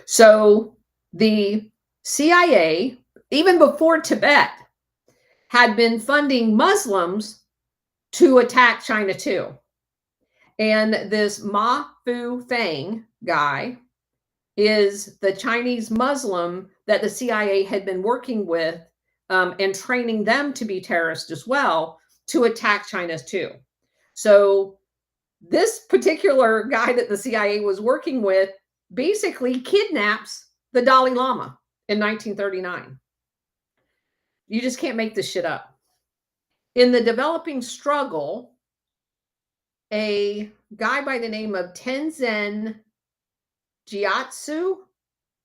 So the CIA, even before Tibet, had been funding Muslims to attack China too. And this Ma Fu Fang guy is the Chinese Muslim that the CIA had been working with and training them to be terrorists as well to attack China too. So this particular guy that the CIA was working with basically kidnaps the Dalai Lama in 1939. You just can't make this shit up. In the developing struggle, a guy by the name of Tenzin Gyatso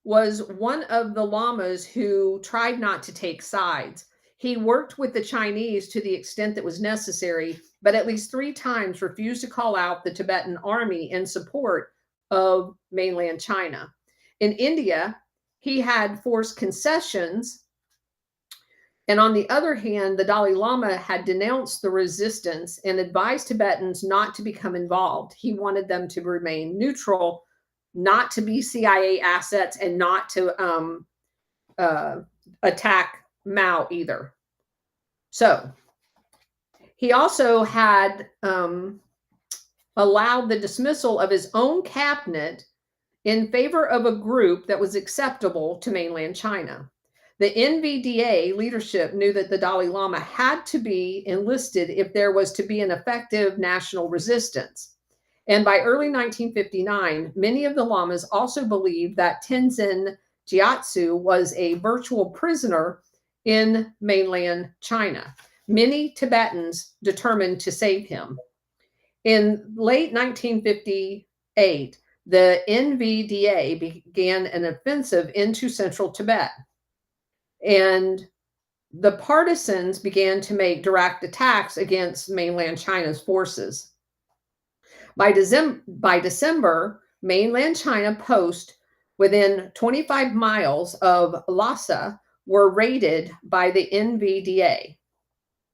was one of the lamas who tried not to take sides. He worked with the Chinese to the extent that was necessary, but at least 3 times refused to call out the Tibetan army in support of mainland China. In India, he had forced concessions. And on the other hand, the Dalai Lama had denounced the resistance and advised Tibetans not to become involved. He wanted them to remain neutral, not to be CIA assets, and not to attack Mao either. So he also had allowed the dismissal of his own cabinet in favor of a group that was acceptable to mainland China. The NVDA leadership knew that the Dalai Lama had to be enlisted if there was to be an effective national resistance. And by early 1959, many of the lamas also believed that Tenzin Gyatso was a virtual prisoner in mainland China. Many Tibetans determined to save him. In late 1958, the NVDA began an offensive into central Tibet. And the partisans began to make direct attacks against mainland China's forces. By December, mainland China posts within 25 miles of Lhasa were raided by the NVDA.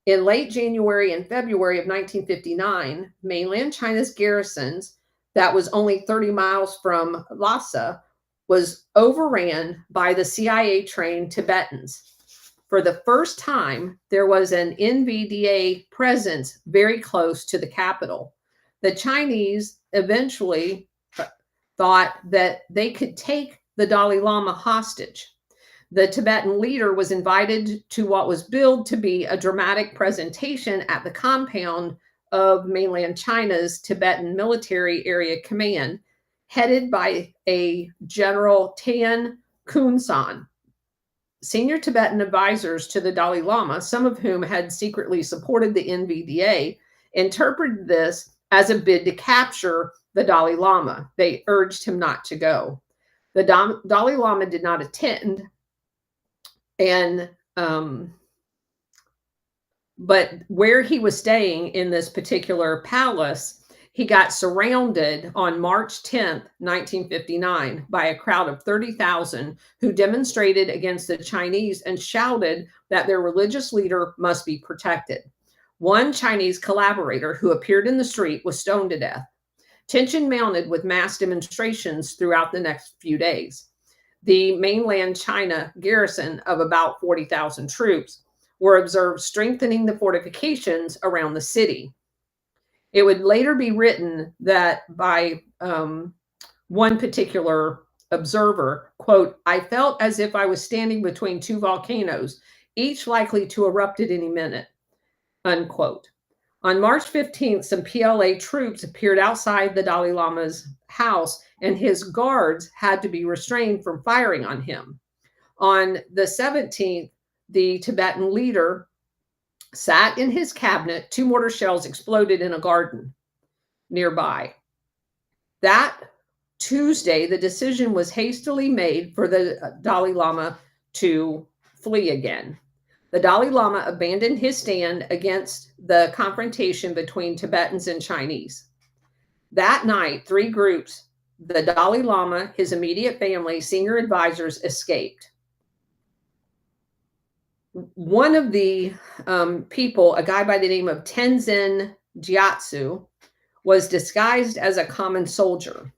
In late January and February of 1959, mainland China's garrisons, that was only 30 miles from Lhasa, was overran by the CIA-trained Tibetans. For the first time, there was an NVDA presence very close to the capital. The Chinese eventually thought that they could take the Dalai Lama hostage. The Tibetan leader was invited to what was billed to be a dramatic presentation at the compound of mainland China's Tibetan Military Area Command, headed by a General Tan Kunsan. Senior Tibetan advisors to the Dalai Lama, some of whom had secretly supported the NVDA, interpreted this as a bid to capture the Dalai Lama. They urged him not to go. The Dalai Lama did not attend, and but where he was staying in this particular palace, he got surrounded on March 10th, 1959, by a crowd of 30,000 who demonstrated against the Chinese and shouted that their religious leader must be protected. One Chinese collaborator who appeared in the street was stoned to death. Tension mounted with mass demonstrations throughout the next few days. The mainland China garrison of about 40,000 troops were observed strengthening the fortifications around the city. It would later be written that by one particular observer, quote, "I felt as if I was standing between 2 volcanoes, each likely to erupt at any minute," unquote. On March 15th, some PLA troops appeared outside the Dalai Lama's house, and his guards had to be restrained from firing on him. On the 17th, the Tibetan leader sat in his cabinet. 2 mortar shells exploded in a garden nearby. That Tuesday, the decision was hastily made for the Dalai Lama to flee again. The Dalai Lama abandoned his stand against the confrontation between Tibetans and Chinese. That night, 3 groups, the Dalai Lama, his immediate family, senior advisors, escaped. One of the people, a guy by the name of Tenzin Gyatso, was disguised as a common soldier.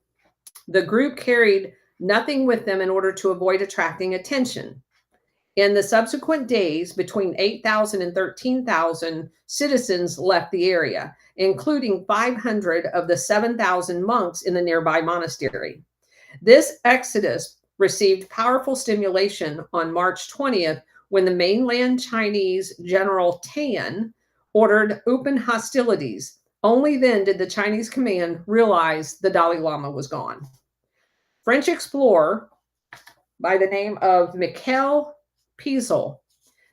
The group carried nothing with them in order to avoid attracting attention. In the subsequent days, between 8,000 and 13,000 citizens left the area, including 500 of the 7,000 monks in the nearby monastery. This exodus received powerful stimulation on March 20th when the mainland Chinese General Tan ordered open hostilities. Only then did the Chinese command realize the Dalai Lama was gone. French explorer by the name of Michel Pizel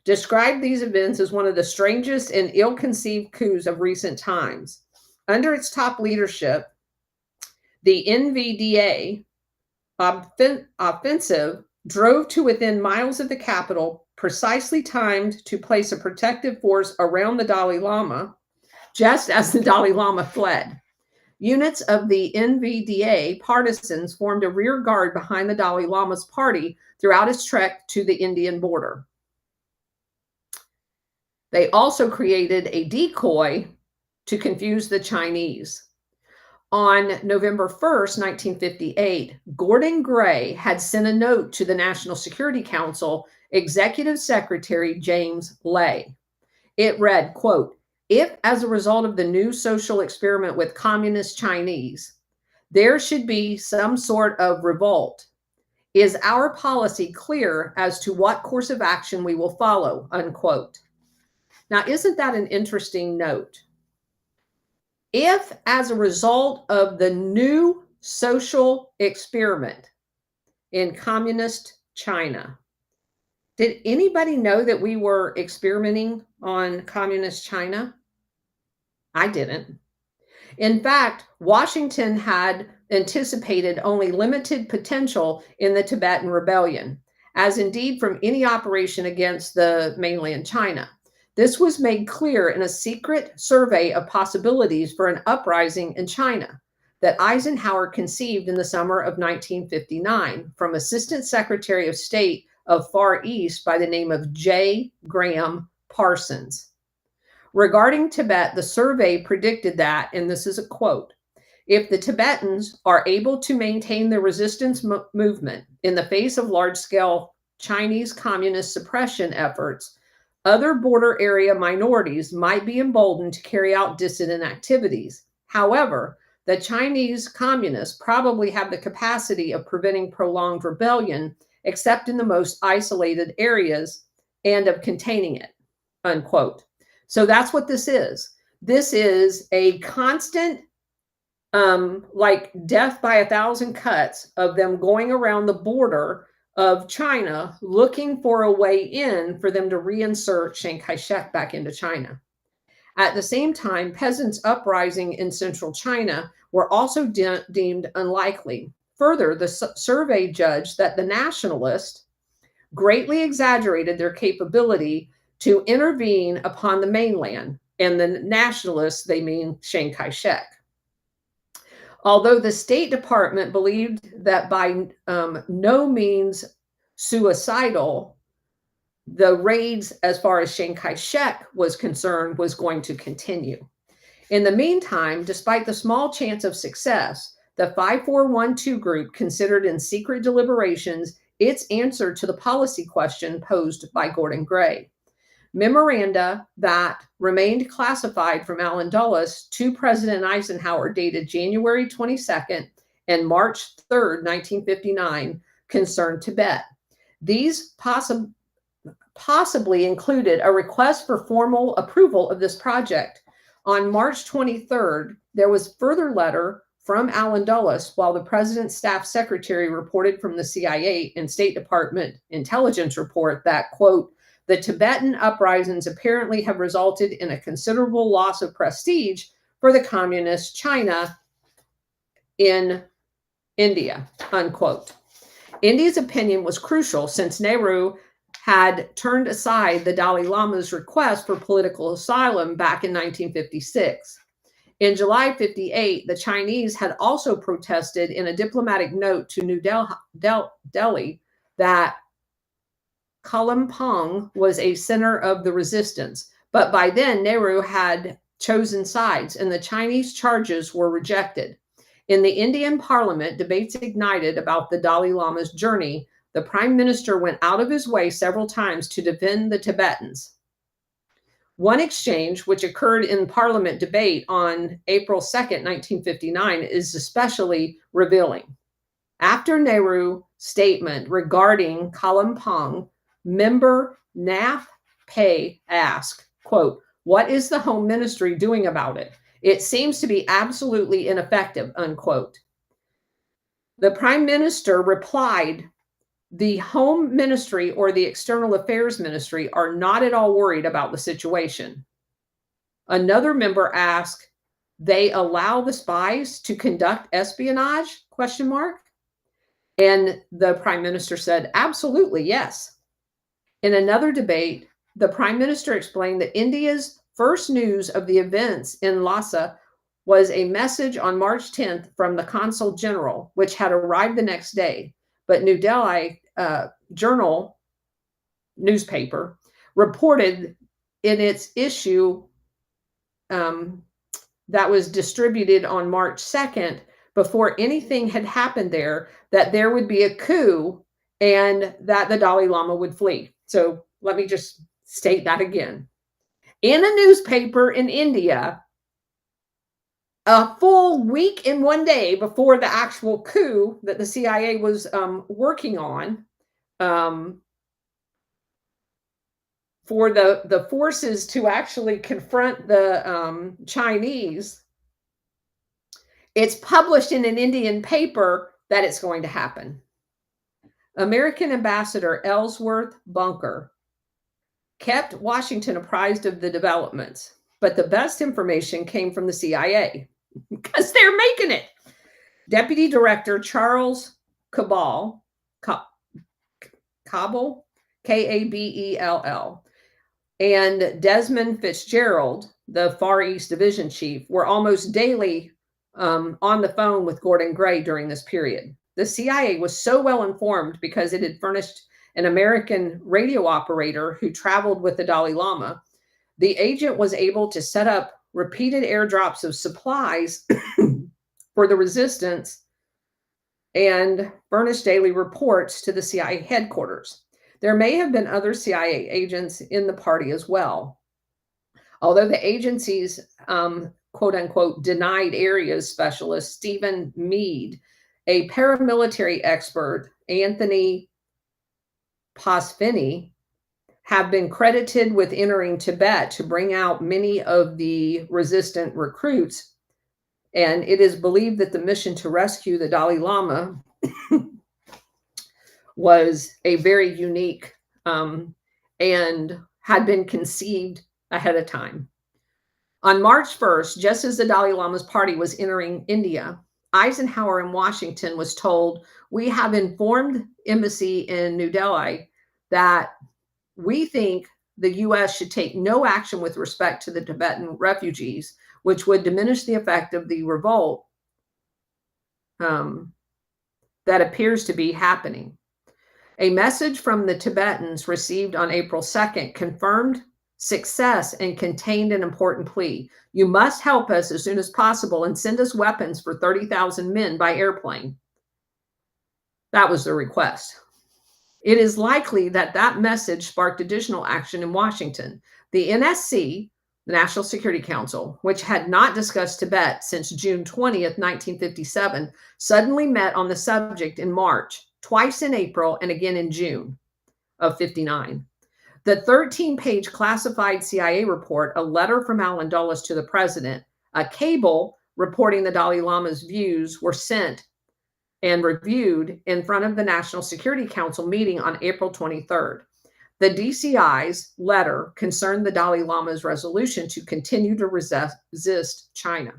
described these events as one of the strangest and ill-conceived coups of recent times. Under its top leadership, the NVDA offensive drove to within miles of the capital, precisely timed to place a protective force around the Dalai Lama, just as the Dalai Lama fled. Units of the NVDA partisans formed a rear guard behind the Dalai Lama's party throughout his trek to the Indian border. They also created a decoy to confuse the Chinese. On November 1st, 1958, Gordon Gray had sent a note to the National Security Council Executive Secretary James Ley. It read, quote, "If, as a result of the new social experiment with communist Chinese, there should be some sort of revolt, is our policy clear as to what course of action we will follow?" Unquote. Now, isn't that an interesting note? If, as a result of the new social experiment in communist China, did anybody know that we were experimenting on communist China? I didn't. In fact, Washington had anticipated only limited potential in the Tibetan rebellion, as indeed from any operation against the mainland China. This was made clear in a secret survey of possibilities for an uprising in China that Eisenhower conceived in the summer of 1959 from Assistant Secretary of State of Far East by the name of J. Graham Parsons. Regarding Tibet, the survey predicted that, and this is a quote, "If the Tibetans are able to maintain the resistance movement in the face of large-scale Chinese communist suppression efforts, other border area minorities might be emboldened to carry out dissident activities. However, the Chinese communists probably have the capacity of preventing prolonged rebellion, except in the most isolated areas, and of containing it," unquote. So that's what this is. This is a constant, like death by 1,000 cuts of them going around the border of China, looking for a way in for them to reinsert Chiang Kai-shek back into China. At the same time, peasants' uprising in central China were also deemed unlikely. Further, the survey judged that the nationalists greatly exaggerated their capability to intervene upon the mainland, and the nationalists, they mean Chiang Kai-shek. Although the State Department believed that by no means suicidal, the raids as far as Chiang Kai-shek was concerned was going to continue. In the meantime, despite the small chance of success, the 5412 group considered in secret deliberations its answer to the policy question posed by Gordon Gray. Memoranda that remained classified from Allen Dulles to President Eisenhower dated January 22nd and March 3rd, 1959, concerned Tibet. These possibly included a request for formal approval of this project. On March 23rd, there was further letter from Allen Dulles while the president's staff secretary reported from the CIA and State Department intelligence report that, quote, "The Tibetan uprisings apparently have resulted in a considerable loss of prestige for the communist China in India," unquote. India's opinion was crucial since Nehru had turned aside the Dalai Lama's request for political asylum back in 1956. In July 58, the Chinese had also protested in a diplomatic note to New Delhi that Kalimpong was a center of the resistance. But by then, Nehru had chosen sides and the Chinese charges were rejected. In the Indian parliament, debates ignited about the Dalai Lama's journey. The prime minister went out of his way several times to defend the Tibetans. One exchange, which occurred in parliament debate on April 2nd, 1959, is especially revealing. After Nehru's statement regarding Kalimpong, member Nath Pei asked, quote, "What is the Home Ministry doing about it? It seems to be absolutely ineffective," unquote. The Prime Minister replied, "The Home Ministry or the External Affairs Ministry are not at all worried about the situation." Another member asked, "They allow the spies to conduct espionage?" question mark. And the Prime Minister said, "Absolutely, yes." In another debate, the Prime Minister explained that India's first news of the events in Lhasa was a message on March 10th from the Consul General, which had arrived the next day. But New Delhi Journal newspaper reported in its issue that was distributed on March 2nd, before anything had happened there, that there would be a coup and that the Dalai Lama would flee. So let me just state that again. In a newspaper in India, a full week and 1 day before the actual coup that the CIA was working on, for the forces to actually confront the Chinese, it's published in an Indian paper that it's going to happen. American Ambassador Ellsworth Bunker kept Washington apprised of the developments, but the best information came from the CIA because they're making it. Deputy Director Charles Cabell, K-A-B-E-L-L, and Desmond Fitzgerald, the Far East Division Chief, were almost daily on the phone with Gordon Gray during this period. The CIA was so well informed because it had furnished an American radio operator who traveled with the Dalai Lama. The agent was able to set up repeated airdrops of supplies for the resistance and furnish daily reports to the CIA headquarters. There may have been other CIA agents in the party as well. Although the agency's quote unquote denied areas specialist, Stephen Meade, a paramilitary expert, Anthony Pasfini, have been credited with entering Tibet to bring out many of the resistant recruits. And it is believed that the mission to rescue the Dalai Lama was a very unique and had been conceived ahead of time. On March 1st, just as the Dalai Lama's party was entering India, Eisenhower in Washington was told, "We have informed embassy in New Delhi that we think the U.S. should take no action with respect to the Tibetan refugees, which would diminish the effect of the revolt that appears to be happening." A message from the Tibetans received on April 2nd confirmed success and contained an important plea. "You must help us as soon as possible and send us weapons for 30,000 men by airplane." That was the request. It is likely that that message sparked additional action in Washington. The NSC, the National Security Council, which had not discussed Tibet since June 20th, 1957, suddenly met on the subject in March, twice in April, and again in June of 59. The 13-page classified CIA report, a letter from Allen Dulles to the president, a cable reporting the Dalai Lama's views were sent and reviewed in front of the National Security Council meeting on April 23rd. The DCI's letter concerned the Dalai Lama's resolution to continue to resist China.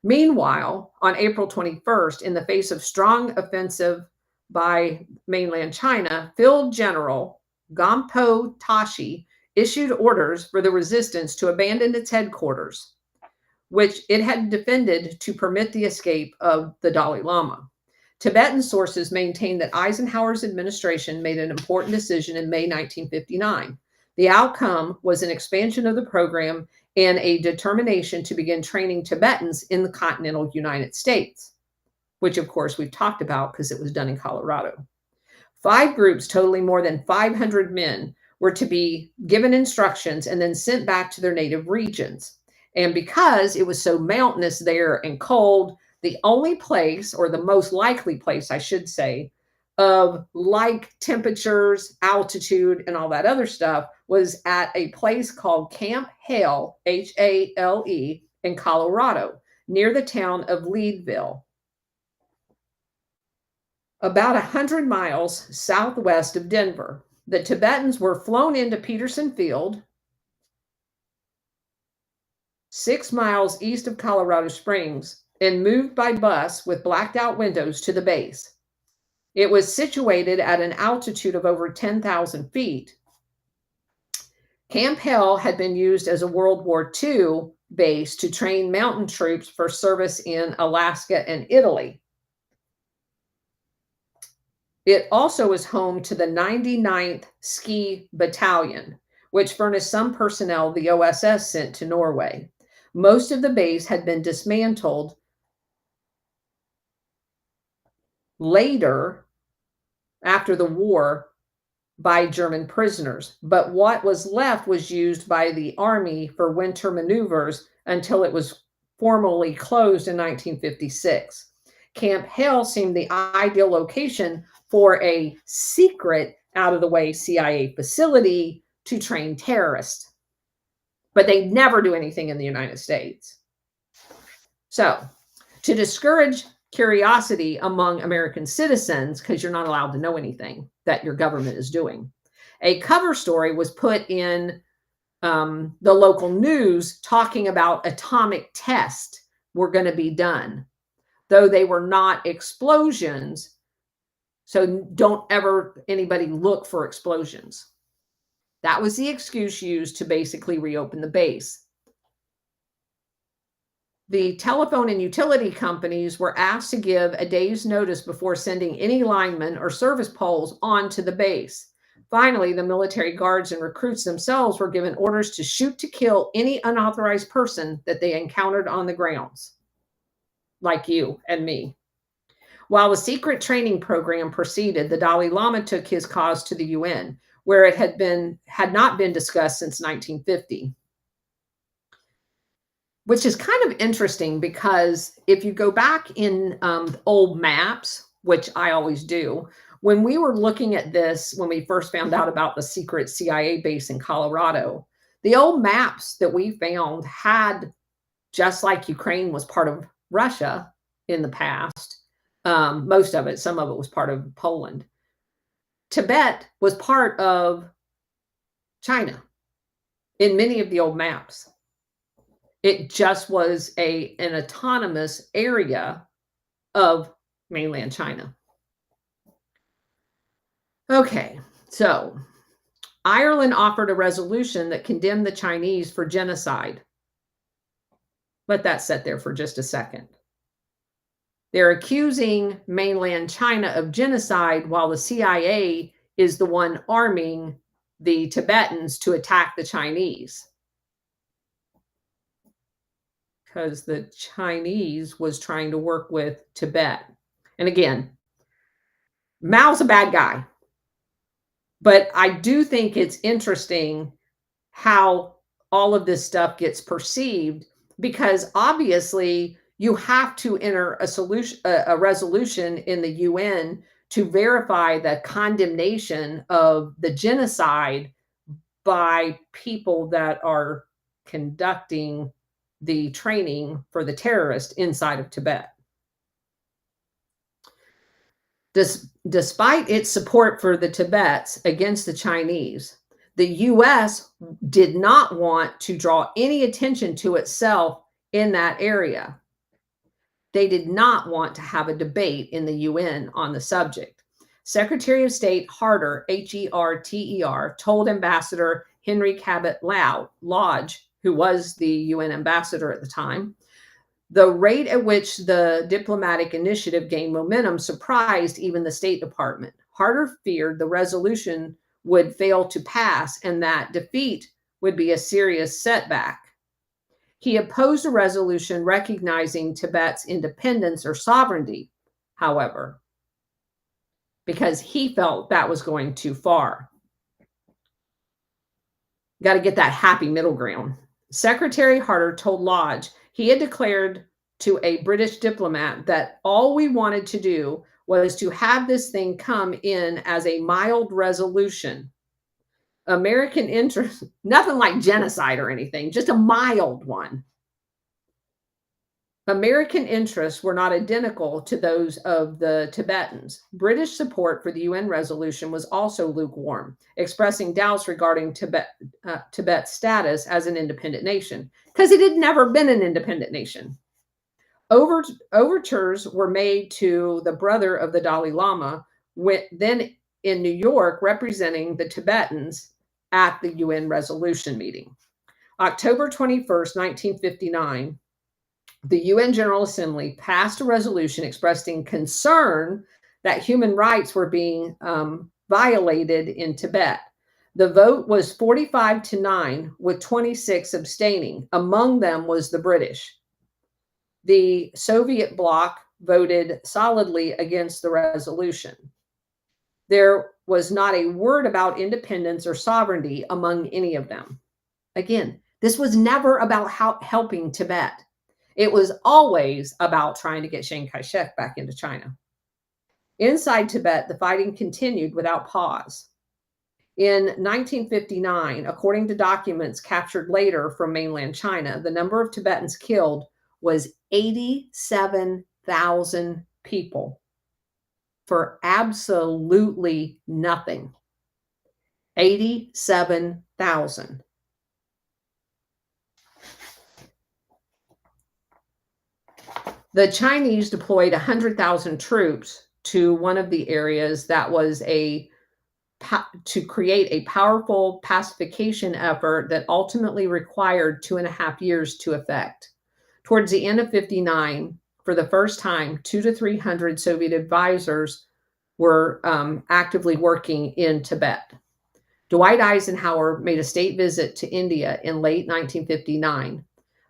Meanwhile, on April 21st, in the face of strong offensive by mainland China, Field General Gampo Tashi issued orders for the resistance to abandon its headquarters, which it had defended to permit the escape of the Dalai Lama. Tibetan sources maintain that Eisenhower's administration made an important decision in May 1959. The outcome was an expansion of the program in a determination to begin training Tibetans in the continental United States, which of course we've talked about because it was done in Colorado. 5 groups totaling more than 500 men were to be given instructions and then sent back to their native regions. And because it was so mountainous there and cold, the only place, or the most likely place, I should say, of like temperatures, altitude, and all that other stuff was at a place called Camp Hale, Hale, in Colorado, near the town of Leadville, about 100 miles southwest of Denver. The Tibetans were flown into Peterson Field, 6 miles east of Colorado Springs, and moved by bus with blacked out windows to the base. It was situated at an altitude of over 10,000 feet. Camp Hale had been used as a World War II base to train mountain troops for service in Alaska and Italy. It also was home to the 99th Ski Battalion, which furnished some personnel the OSS sent to Norway. Most of the base had been dismantled later after the war by German prisoners, but what was left was used by the Army for winter maneuvers until it was formally closed in 1956. Camp Hale seemed the ideal location for a secret, out-of-the-way CIA facility to train terrorists, but they never do anything in the United States. So, to discourage curiosity among American citizens, because you're not allowed to know anything that your government is doing, a cover story was put in the local news talking about atomic tests were going to be done, though they were not explosions. So don't ever anybody look for explosions. That was the excuse used to basically reopen the base. The telephone and utility companies were asked to give a day's notice before sending any linemen or service poles onto the base. Finally, the military guards and recruits themselves were given orders to shoot to kill any unauthorized person that they encountered on the grounds, like you and me. While the secret training program proceeded, the Dalai Lama took his cause to the UN, where it had not been discussed since 1950. Which is kind of interesting because if you go back in old maps, which I always do, when we were looking at this, when we first found out about the secret CIA base in Colorado, the old maps that we found had, just like Ukraine was part of Russia in the past, most of it, some of it was part of Poland. Tibet was part of China in many of the old maps. It just was an autonomous area of mainland China. Okay, so Ireland offered a resolution that condemned the Chinese for genocide. Let that sit there for just a second. They're accusing mainland China of genocide while the CIA is the one arming the Tibetans to attack the Chinese. Because the Chinese was trying to work with Tibet. And again, Mao's a bad guy. But I do think it's interesting how all of this stuff gets perceived, because obviously you have to enter a resolution in the UN to verify the condemnation of the genocide by people that are conducting the training for the terrorists inside of Tibet. Despite its support for the Tibets against the Chinese, the US did not want to draw any attention to itself in that area. They did not want to have a debate in the UN on the subject. Secretary of State Harter, Herter, told Ambassador Henry Cabot Lodge, who was the UN ambassador at the time, the rate at which the diplomatic initiative gained momentum surprised even the State Department. Harter feared the resolution would fail to pass and that defeat would be a serious setback. He opposed a resolution recognizing Tibet's independence or sovereignty, however, because he felt that was going too far. Got to get that happy middle ground. Secretary Harder told Lodge he had declared to a British diplomat that all we wanted to do was to have this thing come in as a mild resolution. American interest, nothing like genocide or anything, just a mild one. American interests were not identical to those of the Tibetans. British support for the UN resolution was also lukewarm, expressing doubts regarding Tibet's status as an independent nation, because it had never been an independent nation. Overtures were made to the brother of the Dalai Lama, then in New York, representing the Tibetans at the UN resolution meeting. October 21st, 1959, the UN General Assembly passed a resolution expressing concern that human rights were being violated in Tibet. The vote was 45-9, with 26 abstaining. Among them was the British. The Soviet bloc voted solidly against the resolution. There was not a word about independence or sovereignty among any of them. Again, this was never about helping Tibet. It was always about trying to get Chiang Kai-shek back into China. Inside Tibet, the fighting continued without pause. In 1959, according to documents captured later from mainland China, the number of Tibetans killed was 87,000 people for absolutely nothing. 87,000. The Chinese deployed 100,000 troops to one of the areas that was to create a powerful pacification effort that ultimately required 2.5 years to effect. Towards the end of 59, for the first time, 200 to 300 Soviet advisors were actively working in Tibet. Dwight Eisenhower made a state visit to India in late 1959,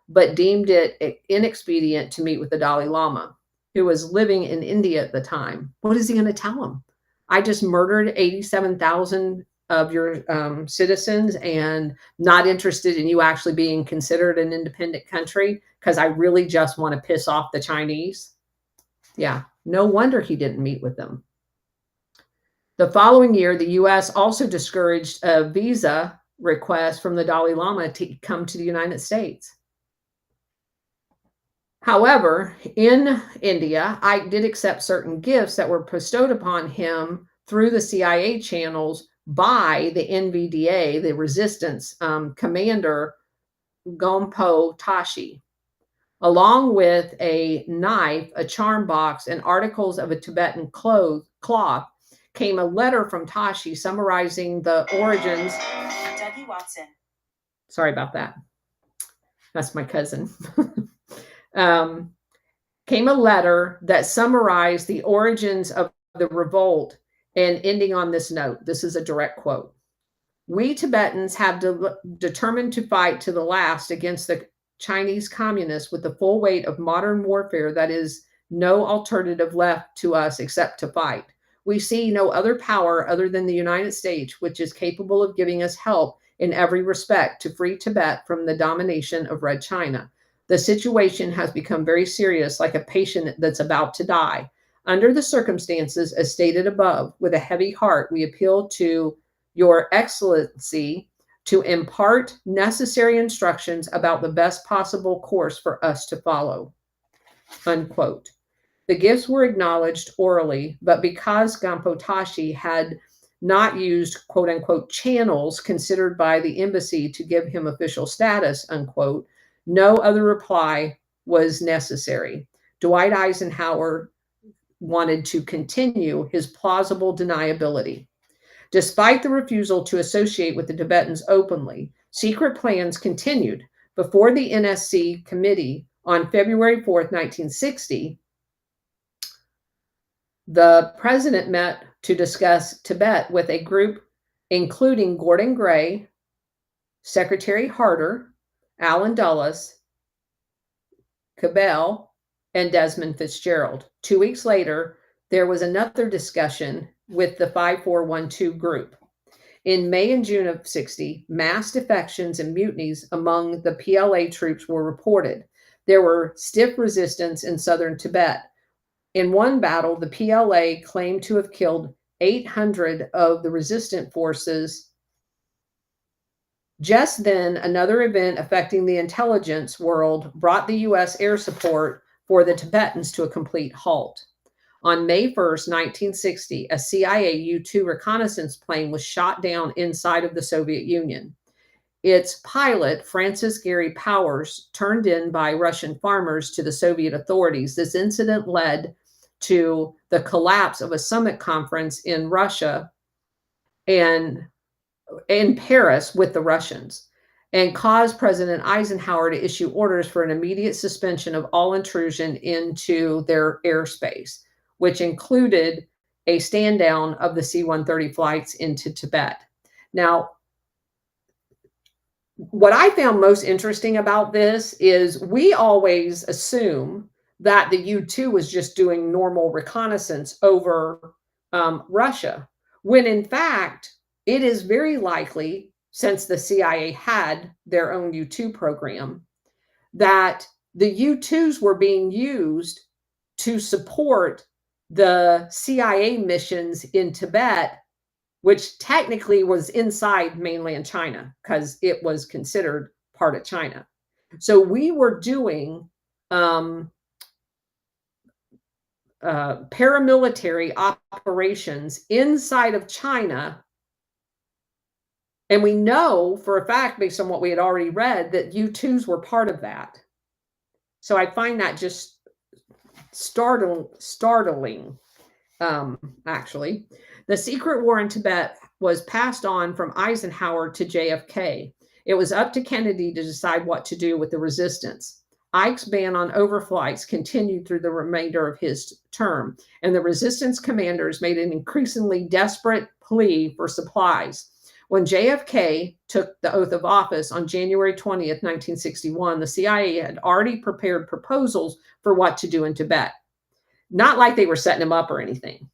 but deemed it inexpedient to meet with the Dalai Lama, who was living in India at the time. What is he going to tell him? I just murdered 87,000 of your citizens and not interested in you actually being considered an independent country because I really just want to piss off the Chinese. Yeah, no wonder he didn't meet with them. The following year, the U.S. also discouraged a visa request from the Dalai Lama to come to the United States. However, in India, Ike did accept certain gifts that were bestowed upon him through the CIA channels by the NVDA, the resistance commander, Gompo Tashi. Along with a knife, a charm box, and articles of a Tibetan cloth, came a letter from Tashi summarizing the origins. Dougie Watson. Sorry about that. That's my cousin. Came a letter that summarized the origins of the revolt and ending on this note. This is a direct quote. We Tibetans have determined to fight to the last against the Chinese communists with the full weight of modern warfare that is no alternative left to us except to fight. We see no other power other than the United States, which is capable of giving us help in every respect to free Tibet from the domination of Red China. The situation has become very serious, like a patient that's about to die. Under the circumstances, as stated above, with a heavy heart, we appeal to Your Excellency to impart necessary instructions about the best possible course for us to follow. Unquote. The gifts were acknowledged orally, but because Gompo Tashi had not used quote unquote channels considered by the embassy to give him official status, unquote, no other reply was necessary. Dwight Eisenhower wanted to continue his plausible deniability. Despite the refusal to associate with the Tibetans openly, secret plans continued. Before the NSC committee on February 4th, 1960, the president met to discuss Tibet with a group including Gordon Gray, Secretary Harder, Allen Dulles, Cabell, and Desmond Fitzgerald. 2 weeks later, there was another discussion with the 5412 group. In May and June of 60, mass defections and mutinies among the PLA troops were reported. There were stiff resistance in southern Tibet. In one battle, the PLA claimed to have killed 800 of the resistant forces. Just then, another event affecting the intelligence world brought the U.S. air support for the Tibetans to a complete halt. On May 1st, 1960, a CIA U-2 reconnaissance plane was shot down inside of the Soviet Union. Its pilot, Francis Gary Powers, turned in by Russian farmers to the Soviet authorities. This incident led to the collapse of a summit conference in Russia and in Paris with the Russians, and caused President Eisenhower to issue orders for an immediate suspension of all intrusion into their airspace, which included a stand down of the C-130 flights into Tibet. Now, what I found most interesting about this is we always assume that the U-2 was just doing normal reconnaissance over Russia, when in fact, it is very likely, since the CIA had their own U-2 program, that the U-2s were being used to support the CIA missions in Tibet, which technically was inside mainland China because it was considered part of China. So we were doing paramilitary operations inside of China. And we know for a fact, based on what we had already read, that U-2s were part of that. So I find that just startling, actually. The secret war in Tibet was passed on from Eisenhower to JFK. It was up to Kennedy to decide what to do with the resistance. Ike's ban on overflights continued through the remainder of his term, and the resistance commanders made an increasingly desperate plea for supplies. When JFK took the oath of office on January 20th, 1961, the CIA had already prepared proposals for what to do in Tibet. Not like they were setting him up or anything.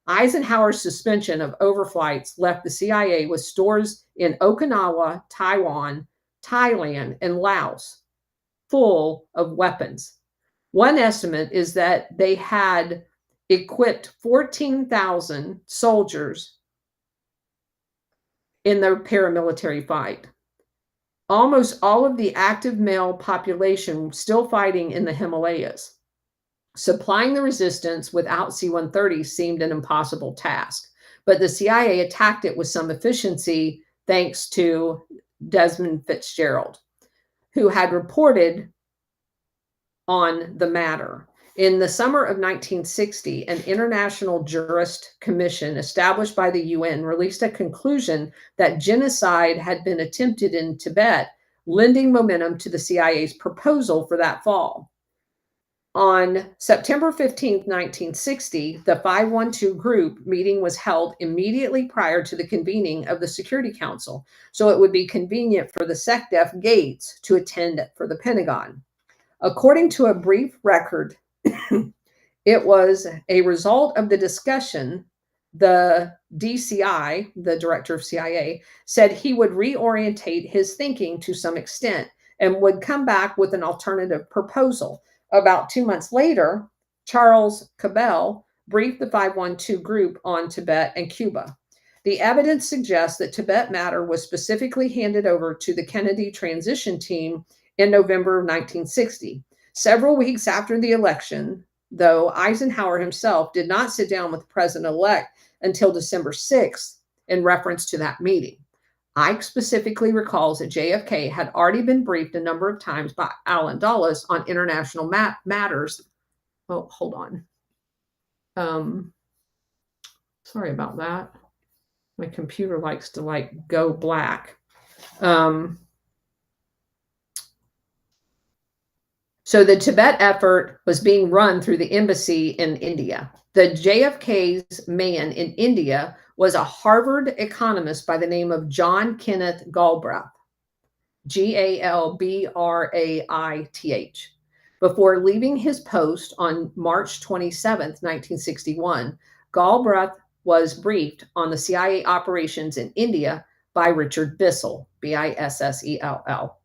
Eisenhower's suspension of overflights left the CIA with stores in Okinawa, Taiwan, Thailand, and Laos full of weapons. One estimate is that they had equipped 14,000 soldiers in their paramilitary fight. Almost all of the active male population still fighting in the Himalayas. Supplying the resistance without C-130 seemed an impossible task, but the CIA attacked it with some efficiency thanks to Desmond Fitzgerald, who had reported on the matter. In the summer of 1960, an international jurist commission established by the UN released a conclusion that genocide had been attempted in Tibet, lending momentum to the CIA's proposal for that fall. On September 15, 1960, the 512 group meeting was held immediately prior to the convening of the Security Council, so it would be convenient for the SecDef Gates to attend for the Pentagon. According to a brief record, it was a result of the discussion. The DCI, the director of CIA, said he would reorientate his thinking to some extent and would come back with an alternative proposal. About 2 months later, Charles Cabell briefed the 512 group on Tibet and Cuba. The evidence suggests that Tibet matter was specifically handed over to the Kennedy transition team in November of 1960. Several weeks after the election, though, Eisenhower himself did not sit down with the president-elect until December 6th in reference to that meeting. Ike specifically recalls that JFK had already been briefed a number of times by Allen Dulles on international matters. Oh, hold on. Sorry about that. My computer likes to go black. So the Tibet effort was being run through the embassy in India. The JFK's man in India was a Harvard economist by the name of John Kenneth Galbraith, Galbraith. Before leaving his post on March 27th, 1961, Galbraith was briefed on the CIA operations in India by Richard Bissell, Bissell.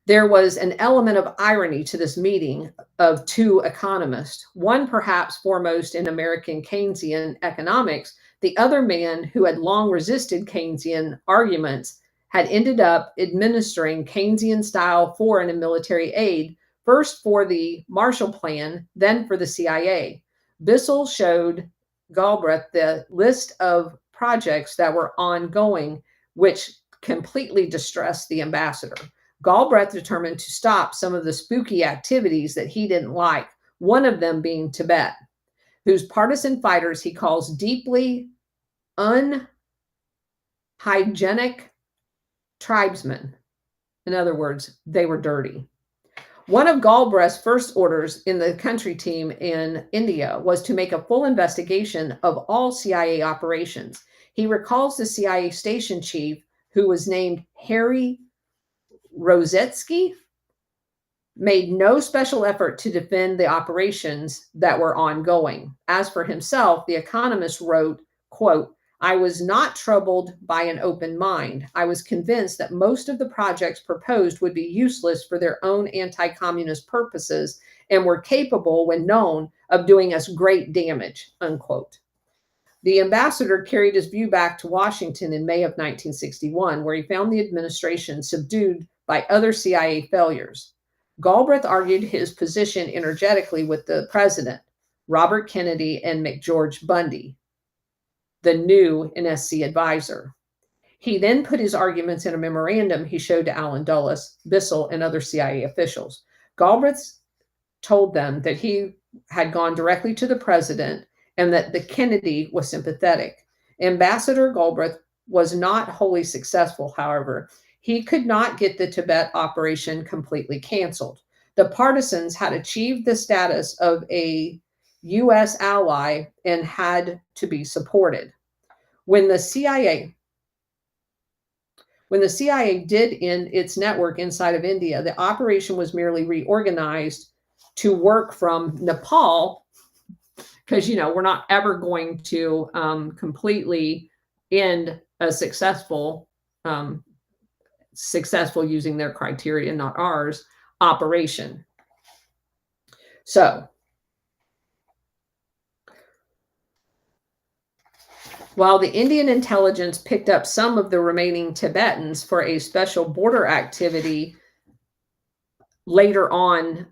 There was an element of irony to this meeting of two economists, one perhaps foremost in American Keynesian economics, the other man who had long resisted Keynesian arguments had ended up administering Keynesian style foreign and military aid, first for the Marshall Plan, then for the CIA. Bissell showed Galbraith the list of projects that were ongoing, which completely distressed the ambassador. Galbraith determined to stop some of the spooky activities that he didn't like, one of them being Tibet, whose partisan fighters he calls deeply unhygienic tribesmen. In other words, they were dirty. One of Galbraith's first orders in the country team in India was to make a full investigation of all CIA operations. He recalls the CIA station chief, who was named Harry Rosetsky, made no special effort to defend the operations that were ongoing. As for himself, The Economist wrote, quote, "I was not troubled by an open mind. I was convinced that most of the projects proposed would be useless for their own anti-communist purposes and were capable, when known, of doing us great damage," unquote. The ambassador carried his view back to Washington in May of 1961, where he found the administration subdued by other CIA failures. Galbraith argued his position energetically with the president, Robert Kennedy, and McGeorge Bundy, the new NSC advisor. He then put his arguments in a memorandum he showed to Allen Dulles, Bissell, and other CIA officials. Galbraith told them that he had gone directly to the president and that the Kennedy was sympathetic. Ambassador Galbraith was not wholly successful, however. He could not get the Tibet operation completely canceled. The partisans had achieved the status of a U.S. ally and had to be supported. When the CIA did end its network inside of India, the operation was merely reorganized to work from Nepal, because, we're not ever going to completely end a successful using their criteria, not ours, operation. So, while the Indian intelligence picked up some of the remaining Tibetans for a special border activity later on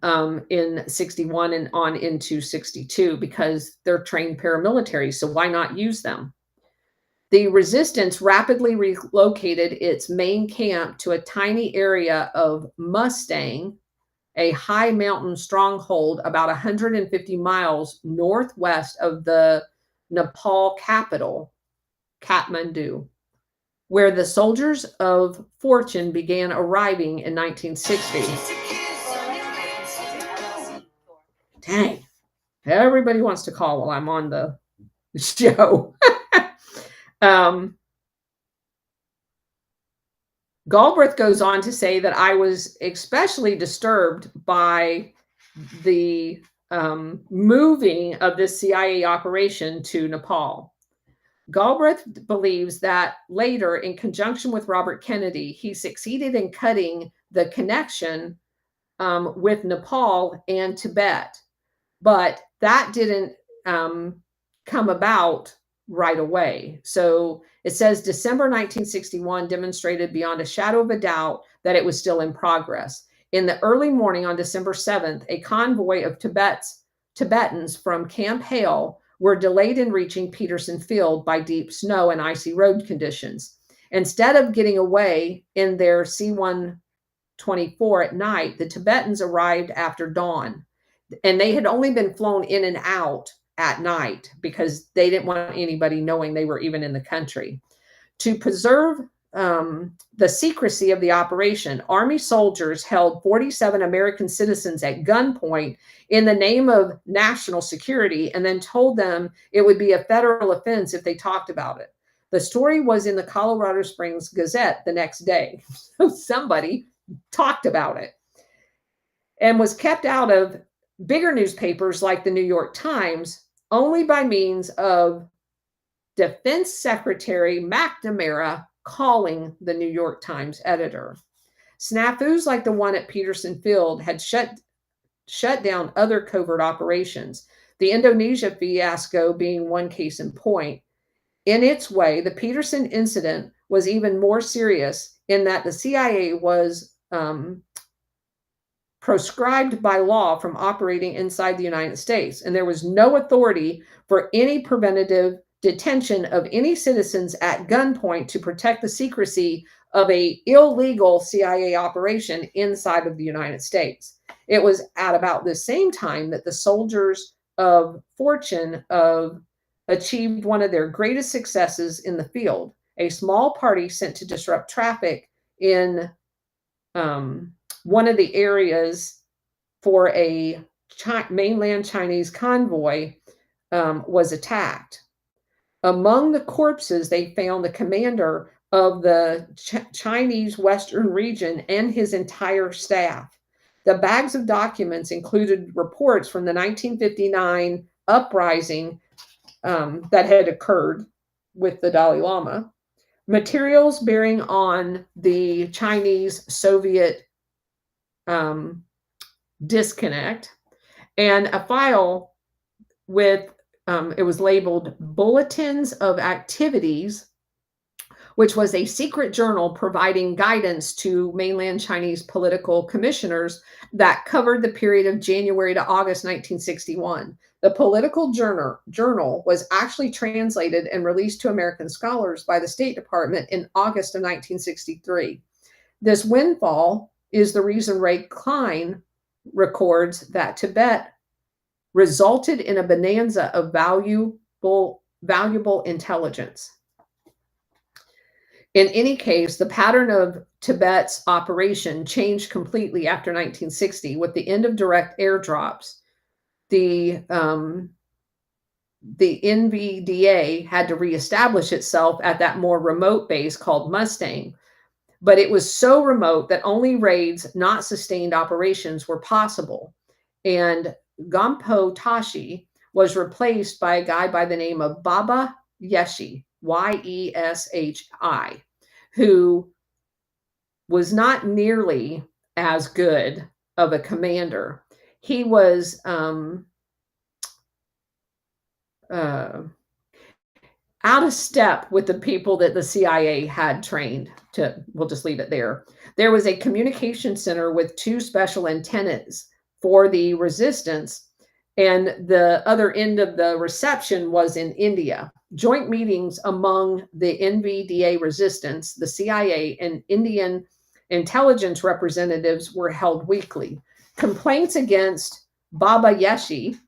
in 61 and on into 62, because they're trained paramilitary, so why not use them? The resistance rapidly relocated its main camp to a tiny area of Mustang, a high mountain stronghold about 150 miles northwest of the Nepal capital, Kathmandu, where the soldiers of fortune began arriving in 1960. Dang, everybody wants to call while I'm on the show. Galbraith goes on to say that I was especially disturbed by the moving of this CIA operation to Nepal. Galbraith believes that later, in conjunction with Robert Kennedy, he succeeded in cutting the connection with Nepal and Tibet, but that didn't come about right away. So it says December 1961 demonstrated beyond a shadow of a doubt that it was still in progress. In the early morning on December 7th, a convoy of Tibetans from Camp Hale were delayed in reaching Peterson Field by deep snow and icy road conditions. Instead of getting away in their C-124 at night, the Tibetans arrived after dawn. And they had only been flown in and out at night because they didn't want anybody knowing they were even in the country. To preserve the secrecy of the operation, Army soldiers held 47 American citizens at gunpoint in the name of national security and then told them it would be a federal offense if they talked about it. The story was in the Colorado Springs Gazette the next day. Somebody talked about it. and was kept out of bigger newspapers like the New York Times only by means of Defense Secretary McNamara calling the New York Times editor. Snafus like the one at Peterson Field had shut down other covert operations, the Indonesia fiasco being one case in point. In its way, the Peterson incident was even more serious in that the CIA was proscribed by law from operating inside the United States, and there was no authority for any preventative detention of any citizens at gunpoint to protect the secrecy of an illegal CIA operation inside of the United States. It was at about the same time that the soldiers of fortune achieved one of their greatest successes in the field. A small party sent to disrupt traffic in one of the areas for a mainland Chinese convoy was attacked. Among the corpses, they found the commander of the Chinese Western region and his entire staff. The bags of documents included reports from the 1959 uprising that had occurred with the Dalai Lama, materials bearing on the Chinese-Soviet disconnect, and a file with, it was labeled Bulletins of Activities, which was a secret journal providing guidance to mainland Chinese political commissioners that covered the period of January to August 1961. The political journal was actually translated and released to American scholars by the State Department in August of 1963. This windfall is the reason Ray Klein records that Tibet resulted in a bonanza of valuable intelligence. In any case, the pattern of Tibet's operation changed completely after 1960 with the end of direct airdrops. The NVDA had to reestablish itself at that more remote base called Mustang, but it was so remote that only raids, not sustained operations, were possible. And Gampo Tashi was replaced by a guy by the name of Baba Yeshi, Yeshi, who was not nearly as good of a commander. He was out of step with the people that the CIA had trained to, we'll just leave it there. There was a communication center with 2 special antennas for the resistance, and the other end of the reception was in India. Joint meetings among the NVDA resistance, the CIA, and Indian intelligence representatives were held weekly. Complaints against Baba Yeshi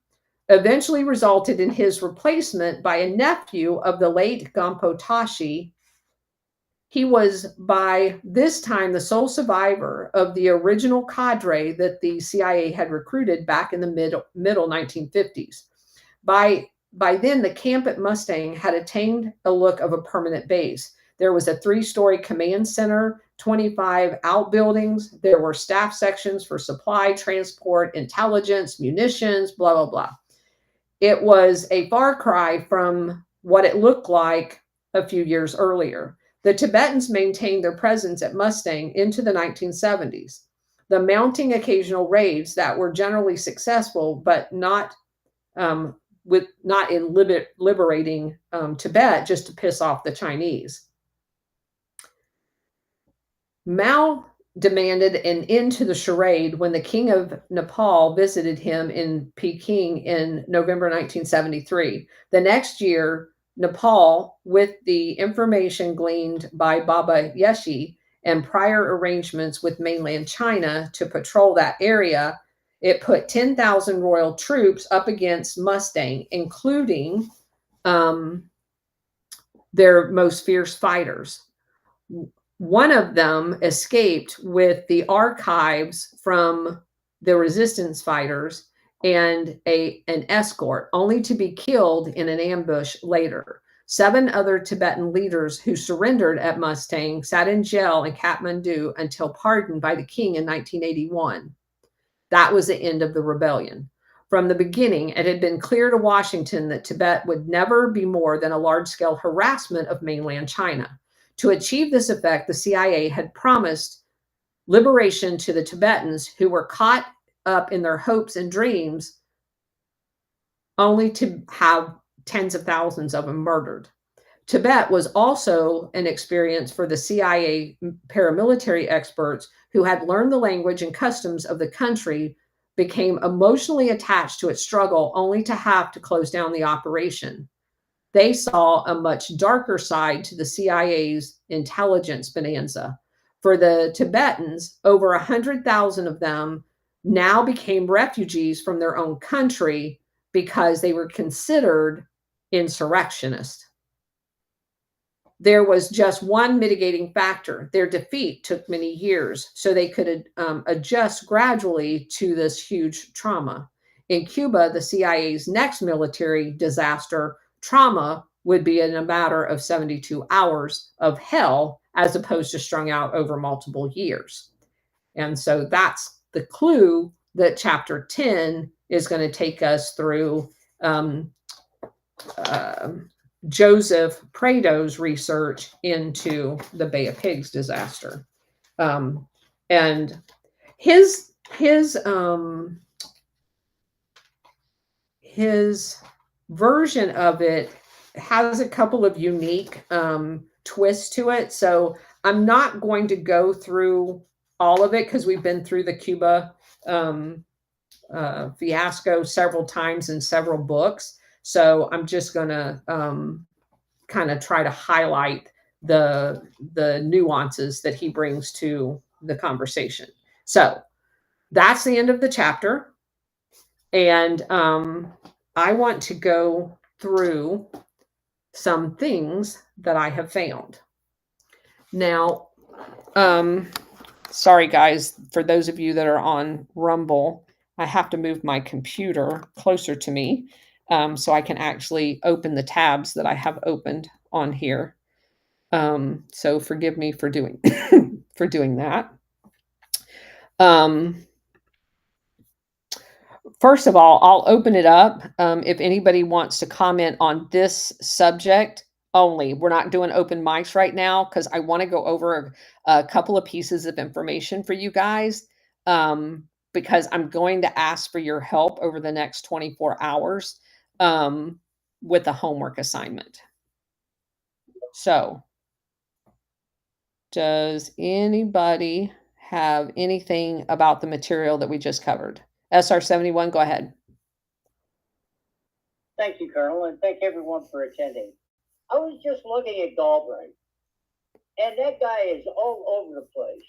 eventually resulted in his replacement by a nephew of the late Gampo Tashi. He was by this time the sole survivor of the original cadre that the CIA had recruited back in the middle 1950s. By then, the camp at Mustang had attained a look of a permanent base. There was a 3-story command center, 25 outbuildings. There were staff sections for supply, transport, intelligence, munitions, blah, blah, blah. It was a far cry from what it looked like a few years earlier. The Tibetans maintained their presence at Mustang into the 1970s. The mounting occasional raids that were generally successful, but not in liberating Tibet, just to piss off the Chinese. Mao demanded an end to the charade when the King of Nepal visited him in Peking in November 1973. The next year, Nepal, with the information gleaned by Baba Yeshi and prior arrangements with mainland China to patrol that area, it put 10,000 royal troops up against Mustang, including their most fierce fighters. One of them escaped with the archives from the resistance fighters and an escort, only to be killed in an ambush later. 7 other Tibetan leaders who surrendered at Mustang sat in jail in Kathmandu until pardoned by the king in 1981. That was the end of the rebellion. From the beginning, it had been clear to Washington that Tibet would never be more than a large-scale harassment of mainland China. To achieve this effect, the CIA had promised liberation to the Tibetans who were caught up in their hopes and dreams, only to have tens of thousands of them murdered. Tibet was also an experience for the CIA paramilitary experts who had learned the language and customs of the country, became emotionally attached to its struggle, only to have to close down the operation. They saw a much darker side to the CIA's intelligence bonanza. For the Tibetans, over 100,000 of them now became refugees from their own country because they were considered insurrectionists. There was just one mitigating factor. Their defeat took many years, so they could adjust gradually to this huge trauma. In Cuba, the CIA's next military disaster trauma would be in a matter of 72 hours of hell, as opposed to strung out over multiple years. And so that's the clue that chapter 10 is going to take us through. Joseph Prado's research into the Bay of Pigs disaster. And his version of it has a couple of unique twists to it. So I'm not going to go through all of it because we've been through the Cuba fiasco several times in several books. So I'm just going to kind of try to highlight the nuances that he brings to the conversation. So that's the end of the chapter. And I want to go through some things that I have found. Now, sorry guys, for those of you that are on Rumble, I have to move my computer closer to me so I can actually open the tabs that I have opened on here. So forgive me for doing for doing that. First of all, I'll open it up if anybody wants to comment on this subject only. We're not doing open mics right now because I want to go over a couple of pieces of information for you guys because I'm going to ask for your help over the next 24 hours with a homework assignment. So, does anybody have anything about the material that we just covered? SR71, go ahead. Thank you, Colonel, and thank everyone for attending. I was just looking at Galbraith, and that guy is all over the place,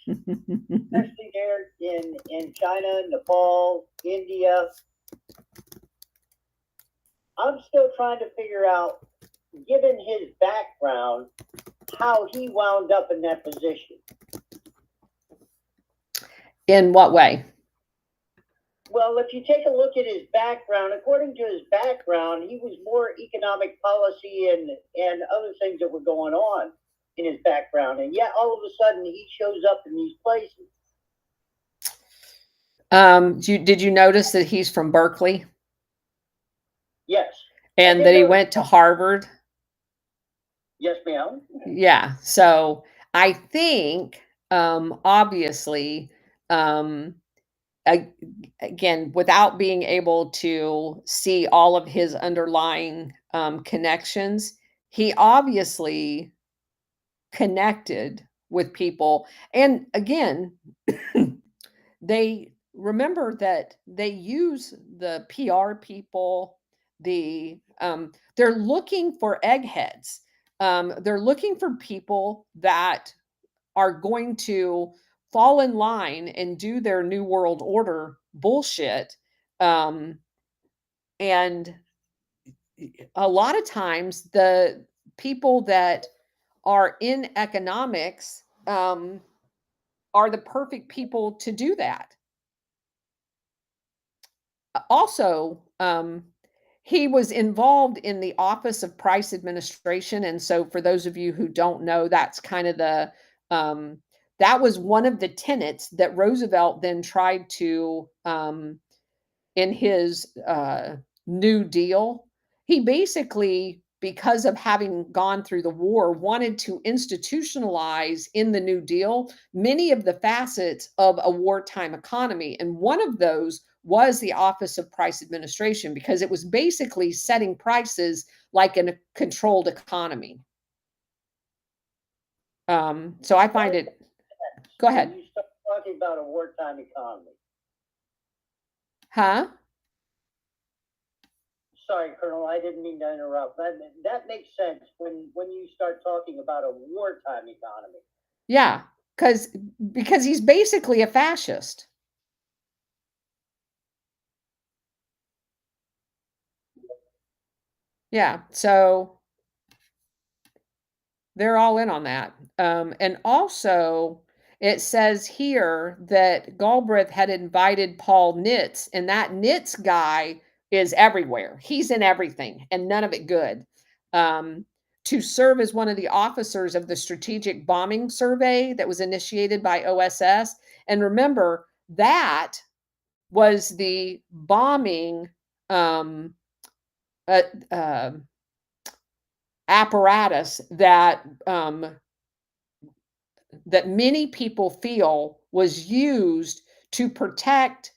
especially there in China, Nepal, India. I'm still trying to figure out, given his background, how he wound up in that position. In what way? Well, if you take a look at his background, according to his background, he was more economic policy and other things that were going on in his background. And yet all of a sudden he shows up in these places. Did you notice that he's from Berkeley? Yes. And that he went to Harvard? Yes, ma'am. Yeah. So I think, obviously, again, without being able to see all of his underlying connections, he obviously connected with people. And again, they remember that they use the PR people, they're looking for eggheads. They're looking for people that are going to fall in line and do their New World Order bullshit. And a lot of times the people that are in economics are the perfect people to do that. Also, he was involved in the Office of Price Administration. And so for those of you who don't know, that's kind of the that was one of the tenets that Roosevelt then tried to, in his New Deal. He basically, because of having gone through the war, wanted to institutionalize in the New Deal many of the facets of a wartime economy. And one of those was the Office of Price Administration, because it was basically setting prices like in a controlled economy. So I find it. Go ahead. When you start talking about a wartime economy. Huh? Sorry, Colonel, I didn't mean to interrupt. That makes sense when you start talking about a wartime economy. Yeah, because he's basically a fascist. Yeah, so they're all in on that. And also, it says here that Galbraith had invited Paul Nitz, and that Nitz guy is everywhere. He's in everything, and none of it good. To serve as one of the officers of the strategic bombing survey that was initiated by OSS. And remember, that was the bombing uh, uh, apparatus that that many people feel was used to protect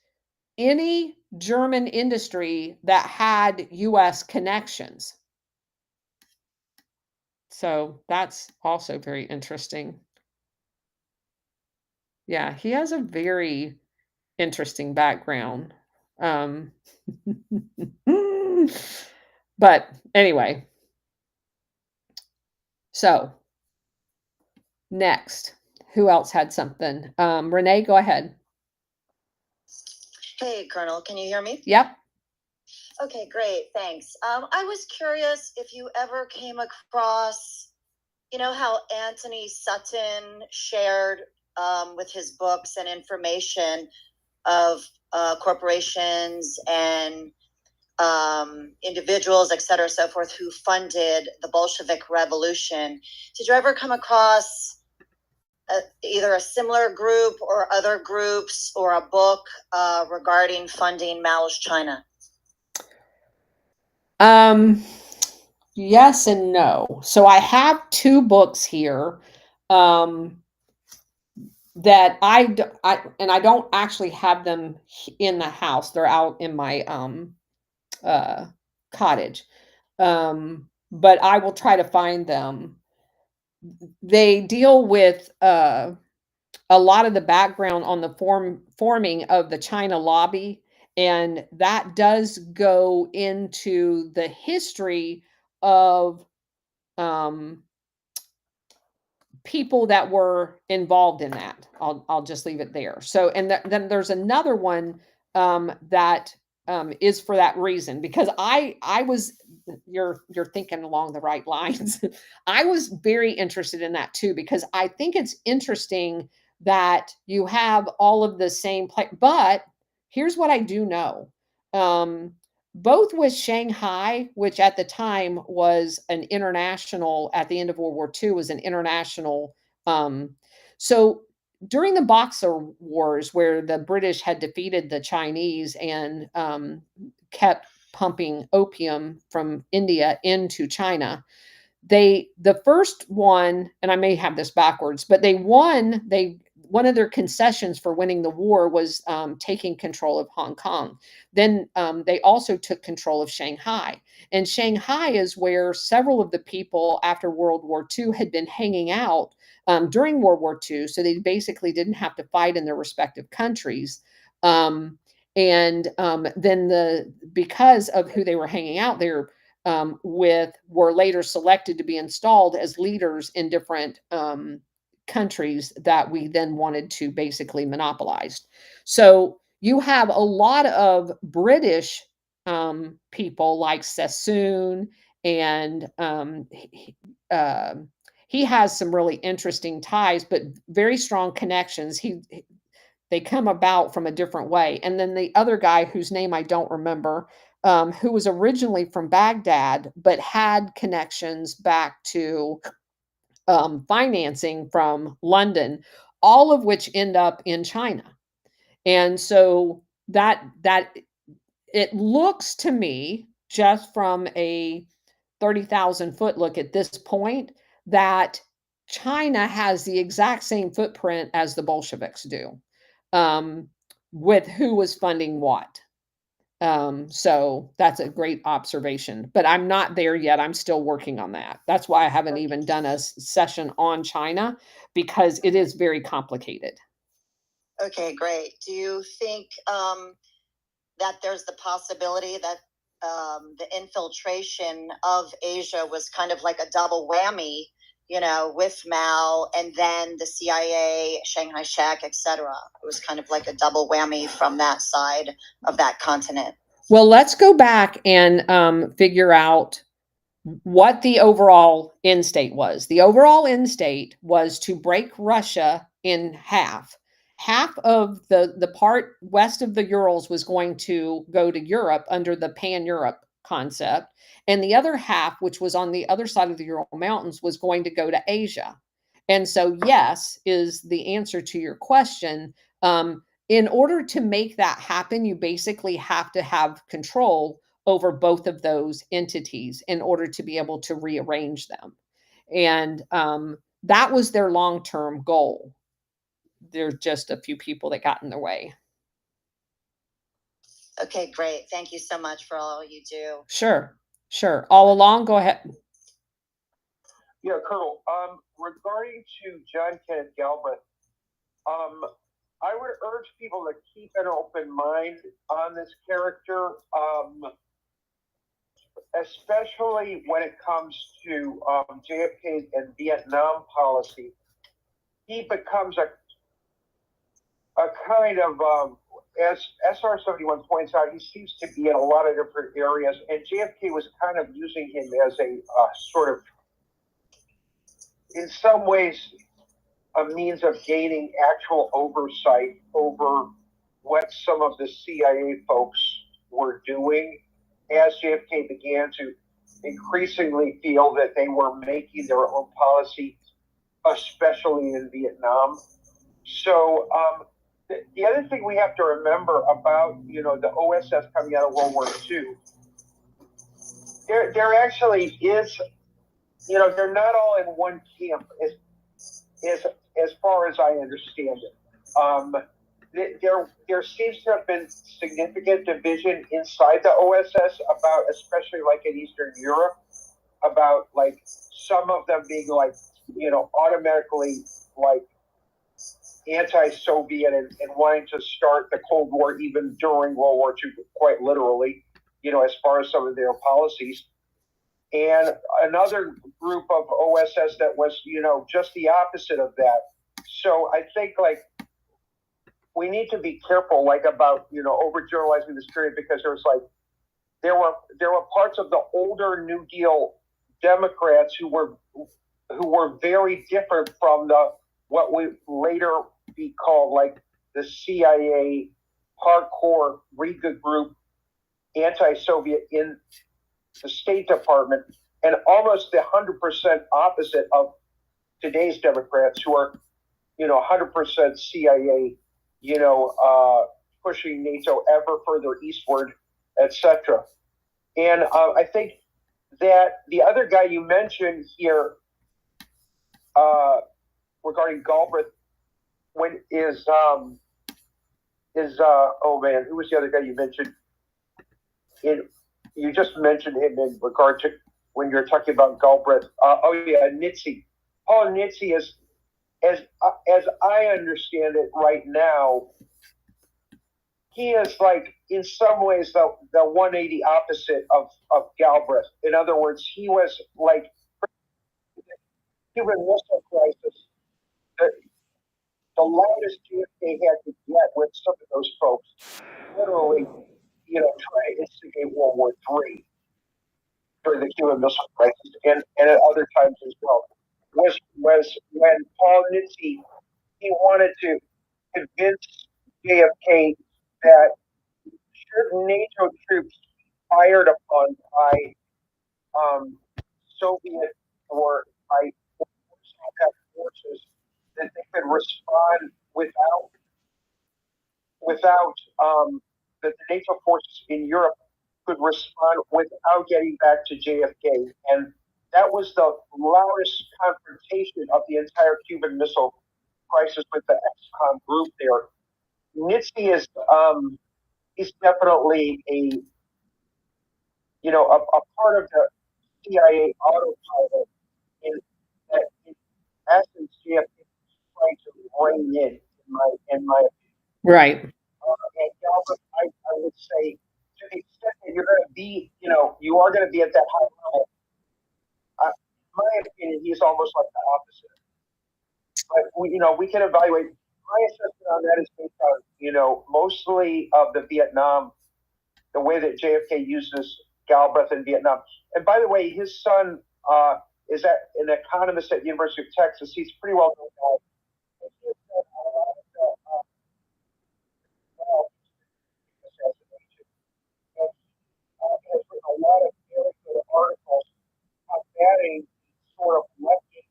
any German industry that had US connections. So that's also very interesting. Yeah, he has a very interesting background. But anyway, so next, who else had something? Renee, go ahead. Hey, Colonel, can you hear me? Yep. Okay, great, thanks. I was curious if you ever came across, you know, how Anthony Sutton shared with his books and information of corporations and individuals, et cetera, so forth, who funded the Bolshevik Revolution. Did you ever come across either a similar group or other groups or a book regarding funding Mao's China? Yes and no. So I have two books here that I don't actually have them in the house. They're out in my cottage. But I will try to find them. They deal with a lot of the background on the forming of the China lobby, and that does go into the history of people that were involved in that. I'll just leave it there. So, and then there's another one that is for that reason, because I was, you're thinking along the right lines. I was very interested in that too, because I think it's interesting that you have all of the same but here's what I do know. Both with Shanghai, which at the time was an international, at the end of World War II, was an international. So during the Boxer Wars, where the British had defeated the Chinese and kept pumping opium from India into China, the first one, and I may have this backwards, but one of their concessions for winning the war was taking control of Hong Kong. Then they also took control of Shanghai. And Shanghai is where several of the people after World War II had been hanging out during World War II. So they basically didn't have to fight in their respective countries. Then because of who they were hanging out there with, were later selected to be installed as leaders in different countries that we then wanted to basically monopolize. So you have a lot of British people like Sassoon, and he has some really interesting ties, but very strong connections. They come about from a different way. And then the other guy, whose name I don't remember, who was originally from Baghdad, but had connections back to financing from London. all of which end up in China. And so that it looks to me, just from a 30,000 foot look at this point, that China has the exact same footprint as the Bolsheviks do, with who was funding what. So that's a great observation, but I'm not there yet. I'm still working on that. That's why I haven't even done a session on China, because it is very complicated. Okay, great. Do you think that there's the possibility that the infiltration of Asia was kind of like a double whammy, with Mao and then the CIA, Shanghai Shek, etc.? It was kind of like a double whammy from that side of that continent. Well, let's go back and figure out what the overall end state was. The overall end state was to break Russia in half. Half of the part west of the Urals was going to go to Europe under the Pan-Europe concept, and the other half, which was on the other side of the Ural Mountains, was going to go to Asia. And so, yes, is the answer to your question. In order to make that happen, you basically have to have control over both of those entities in order to be able to rearrange them. And that was their long-term goal. There's just a few people that got in the way. Okay, great. Thank you so much for all you do. Sure. All along, go ahead. Yeah, Colonel. Regarding to John Kenneth Galbraith, I would urge people to keep an open mind on this character, especially when it comes to JFK and Vietnam policy. He becomes a kind of, as SR-71 points out, he seems to be in a lot of different areas, and JFK was kind of using him as a sort of, in some ways, a means of gaining actual oversight over what some of the CIA folks were doing, as JFK began to increasingly feel that they were making their own policy, especially in Vietnam. So the other thing we have to remember about, the OSS coming out of World War II, there actually is, they're not all in one camp as far as I understand it. There seems to have been significant division inside the OSS about, especially like in Eastern Europe, about like some of them being like, automatically like anti-Soviet and wanting to start the Cold War even during World War II, quite literally, as far as some of their policies. And another group of OSS that was, just the opposite of that. So I think like we need to be careful, like about, overgeneralizing this period, because there were parts of the older New Deal Democrats who were very different from what we later be called like the CIA hardcore Riga group, anti-Soviet in the State Department, and almost the 100% opposite of today's Democrats, who are, 100% CIA, pushing NATO ever further eastward, etc. And I think that the other guy you mentioned here, regarding Galbraith, oh man, who was the other guy you mentioned? You just mentioned him in regard to when you're talking about Galbraith. Nitze. Paul Nitze is, as I understand it right now, he is like in some ways the 180 opposite of Galbraith. In other words, he was like Cuban Missile Crisis. The loudest JFK had to get with some of those folks, literally, trying to instigate World War III during the Cuban Missile Crisis, and at other times as well, was when Paul Nitze, he wanted to convince JFK that should NATO troops fired upon by Soviet or by forces, that they could respond respond without that the NATO forces in Europe could respond without getting back to JFK. And that was the loudest confrontation of the entire Cuban Missile Crisis with the ex-con group there. Nitze is he's definitely a part of the CIA autopilot in that in essence JFK is trying to rein in my opinion. Right. And Galvin, I would say to the extent that you're going to be, you are going to be at that high level. In my opinion, he's almost like the opposite. But we can evaluate. My assessment on that is based on, mostly of the Vietnam, the way that JFK uses Galbraith in Vietnam. And by the way, his son is an economist at the University of Texas. He's pretty well known guy. And he has done a lot of the assassination. And has written a lot of very good articles combating sort of left-wing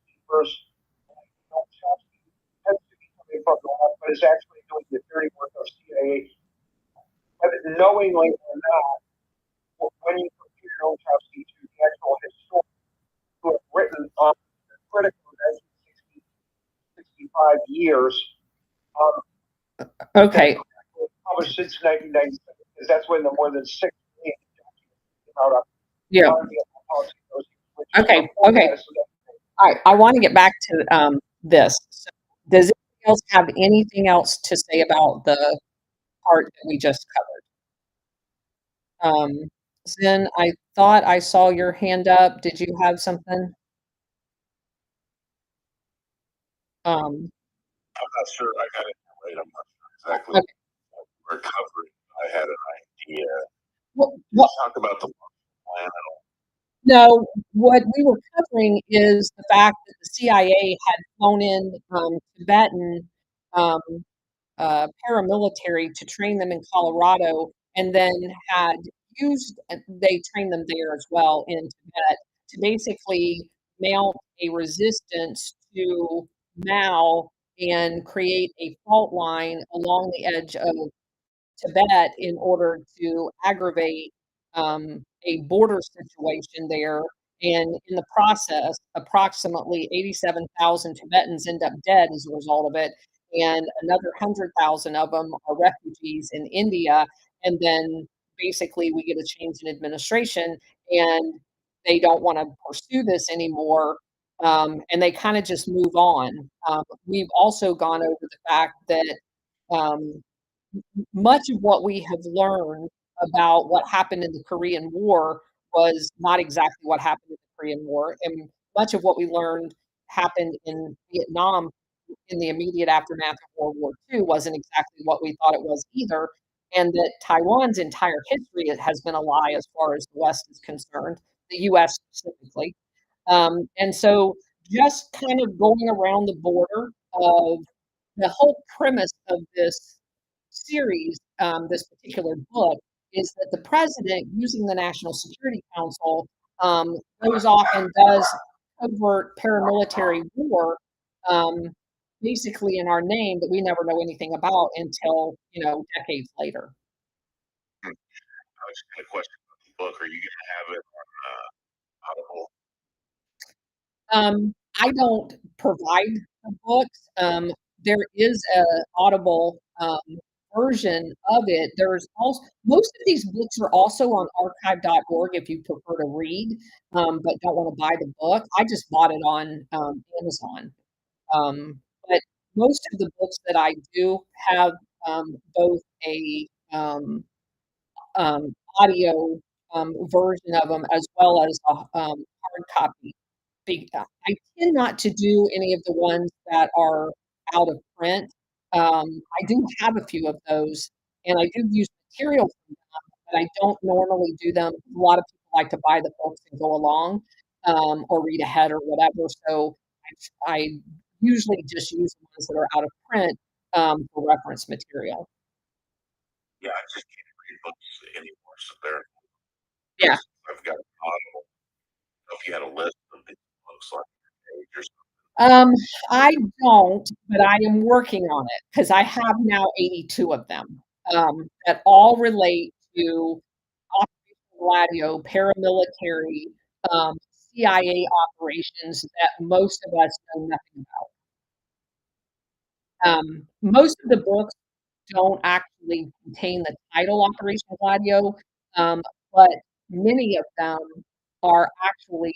Chomsky tends to be coming from the left, but is actually doing the dirty work of CIA. But knowingly or not, when you compare Noam Chomsky to the actual historians who have written on the critical 1965 years, Okay. published since 1997, because that's when the more than 6 million documents came out of Yeah. Okay. Okay. I want to get back to this. So does anybody else have anything else to say about the part that we just covered? Zen, I thought I saw your hand up. Did you have something? I'm not sure I got it right. I'm not sure exactly Okay. what we're covering. I had an idea. What, Let's talk about the plan. No, what we were covering is the fact that the CIA had flown in Tibetan um, paramilitary to train them in Colorado, and then they trained them there as well in Tibet to basically mount a resistance to Mao and create a fault line along the edge of Tibet in order to aggravate a border situation there. And in the process, approximately 87,000 Tibetans end up dead as a result of it. And another 100,000 of them are refugees in India. And then basically, we get a change in administration and they don't want to pursue this anymore. And they kind of just move on. We've also gone over the fact that um, much of what we have learned about what happened in the Korean War was not exactly what happened in the Korean War. And much of what we learned happened in Vietnam in the immediate aftermath of World War II wasn't exactly what we thought it was either. And that Taiwan's entire history has been a lie as far as the West is concerned, the US specifically. And so just kind of going around the border of the whole premise of this series, this particular book, is that the president, using the National Security Council, goes off and does covert paramilitary war, um, basically in our name that we never know anything about until decades later. I was just got a question about the book. Are you going to have it on Audible? I don't provide the books. There is a Audible version of it. There's also most of these books are also on archive.org if you prefer to read, but don't want to buy the book. I just bought it on Amazon. But most of the books that I do have both a audio version of them as well as a hard copy. I tend not to do any of the ones that are out of print. I do have a few of those, and I do use material from them, but I don't normally do them. A lot of people like to buy the books and go along, or read ahead or whatever. So I usually just use the ones that are out of print for reference material. Yeah, I just can't read books anymore. So there. Yeah. I've got Audible. If you had a list of these books like a page or something, Um, I don't, but I am working on it because I have now 82 of them, that all relate to Operation Gladio, paramilitary, CIA operations that most of us know nothing about. Most of the books don't actually contain the title Operation Gladio, um, but many of them are actually,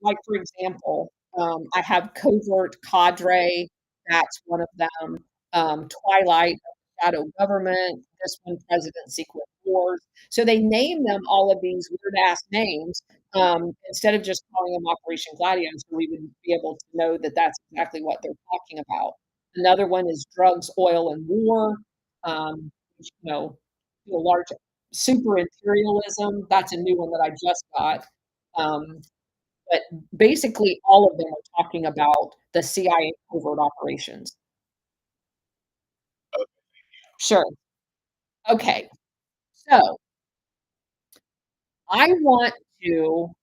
like, for example, I have Covert Cadre, that's one of them, Twilight of Shadow Government, this one, President Secret Wars. So they name them all of these weird-ass names, instead of just calling them Operation Gladio, so we would be able to know that that's exactly what they're talking about. Another one is Drugs, Oil, and War, which, a large super imperialism. That's a new one that I just got. Um, but basically, all of them are talking about the CIA covert operations. Sure. Okay. So I want to, you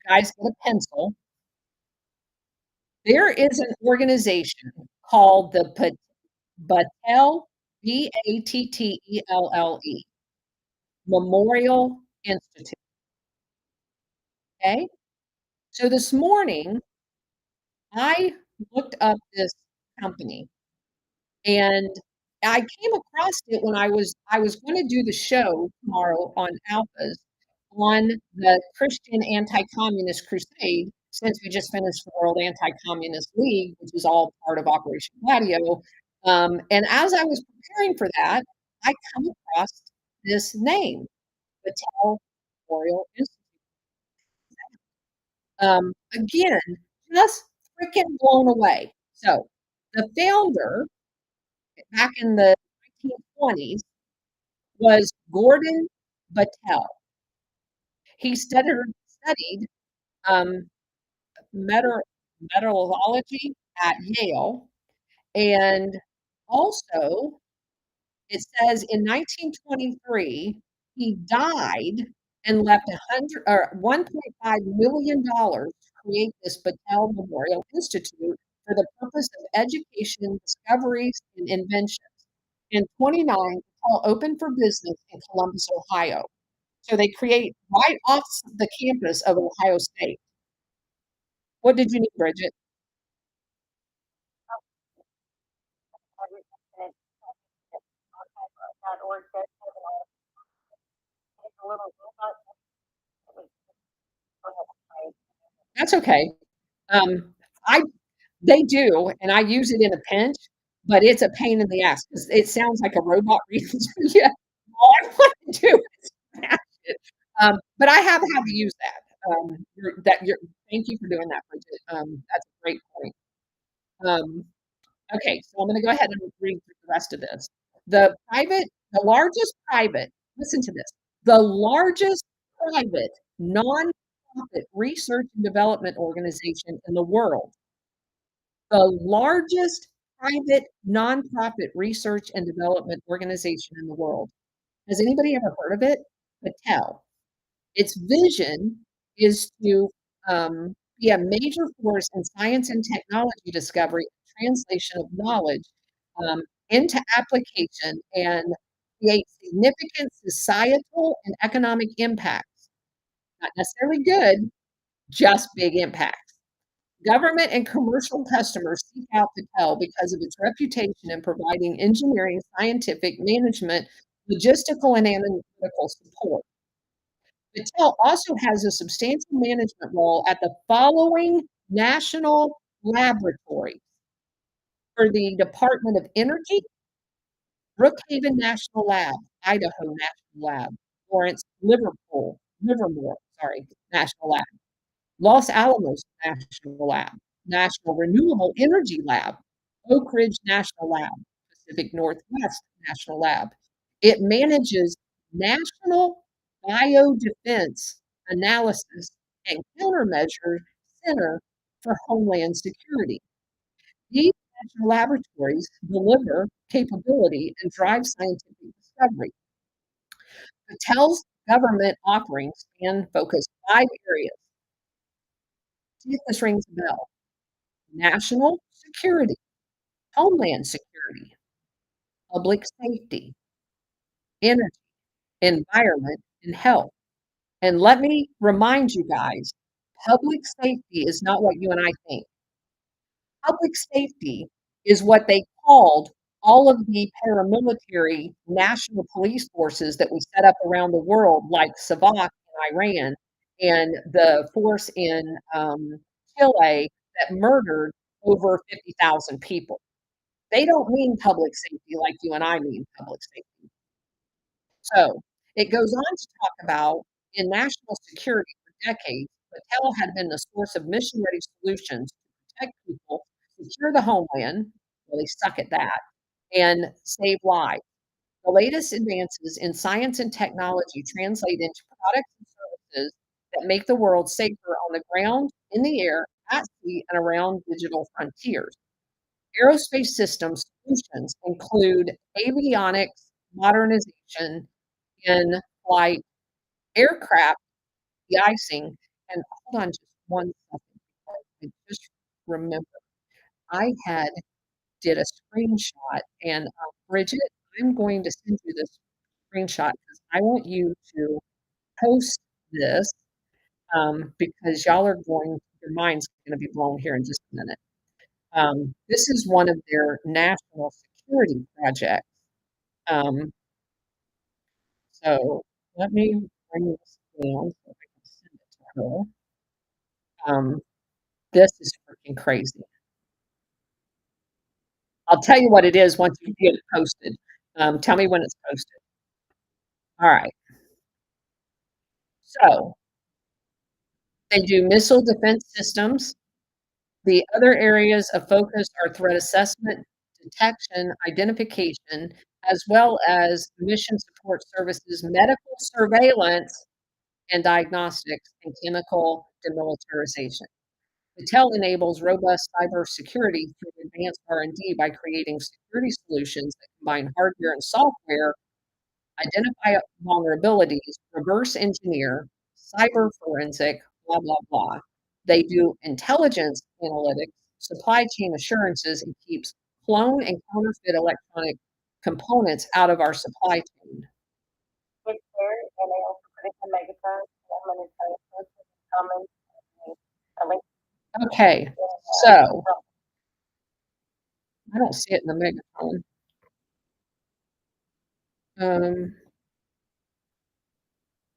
guys get a pencil. There is an organization called the Battelle, Battelle Memorial Institute. Okay. So this morning, I looked up this company and I came across it when I was gonna do the show tomorrow on Alphas on the Christian Anti-Communist Crusade, since we just finished the World Anti-Communist League, which is all part of Operation Gladio. And as I was preparing for that, I come across this name, Battelle Memorial Institute. Again, just freaking blown away. So the founder back in the 1920s was Gordon Battelle. He studied um, meteor- meteorology at Yale, and also it says in 1923 he died and left 1.5 million dollars to create this Battelle Memorial Institute for the purpose of education, discoveries, and inventions. In 29, Patel opened for business in Columbus, Ohio. So they create right off the campus of Ohio State. What did you need, Bridget? That's okay. Um, I They do, and I use it in a pinch, but it's a pain in the ass because it sounds like a robot reading to you. All I want to do is smash it. But I have had to use that. You're Thank you for doing that, Bridget. That's a great point. Um, okay, so I'm gonna go ahead and read through the rest of this. The largest private, listen to this, the largest private nonprofit research and development organization in the world, the largest private nonprofit research and development organization in the world. Has anybody ever heard of it? Patel. Its vision is to be a major force in science and technology discovery and translation of knowledge into application and create significant societal and economic impacts. Not necessarily good, just big impacts. Government and commercial customers seek out Patel because of its reputation in providing engineering, scientific, management, logistical, and analytical support. Patel also has a substantial management role at the following national laboratories: for the Department of Energy, Brookhaven National Lab, Idaho National Lab, Livermore, National Lab, Los Alamos National Lab, National Renewable Energy Lab, Oak Ridge National Lab, Pacific Northwest National Lab. It manages National Biodefense Analysis and Countermeasure Center for Homeland Security. These national laboratories deliver capability and drive scientific discovery. Patel's government offerings span focus 5 areas. See if this rings a bell. national security, homeland security, public safety, energy, environment, and health. And let me remind you guys, public safety is not what you and I think. Public safety is what they called all of the paramilitary national police forces that we set up around the world, like Savak in Iran and the force in Chile that murdered over 50,000 people. They don't mean public safety like you and I mean public safety. So it goes on to talk about in national security for decades, Patel had been the source of mission ready solutions to protect people, secure the homeland, well, they suck at that, and save lives. The latest advances in science and technology translate into products and services that make the world safer on the ground, in the air, at sea, and around digital frontiers. Aerospace systems solutions include avionics, modernization, in flight, aircraft de-icing, and hold on just one second. I just remember I had did a screenshot and Bridget, I'm going to send you this screenshot because I want you to post this because y'all are going, your mind's going to be blown here in just a minute. This is one of their national security projects. Um, so let me bring this down so I can send it to her. This is freaking crazy. I'll tell you what it is once you get it posted. Tell me when it's posted. All right. So they do missile defense systems. The other areas of focus are threat assessment, detection, identification, as well as mission support services, medical surveillance, and diagnostics, and chemical demilitarization. Intel enables robust cybersecurity through advanced R&D by creating security solutions that combine hardware and software, identify vulnerabilities, reverse engineer, cyber forensic, blah, blah, blah. They do intelligence analytics, supply chain assurances, and keeps clone and counterfeit electronic components out of our supply chain. Okay, so I don't see it in the megaphone.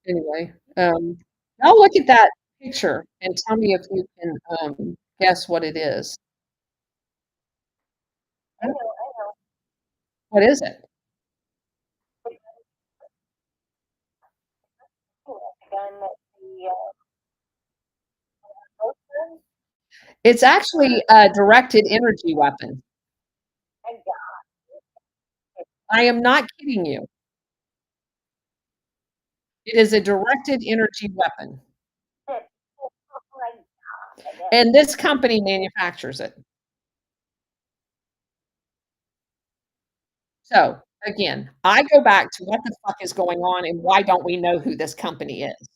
Anyway, now look at that picture and tell me if you can guess what it is. I know. What is it? Gun, the It's actually a directed energy weapon. I am not kidding you. It is a directed energy weapon. And this company manufactures it. So again, I go back to what the fuck is going on and why don't we know who this company is?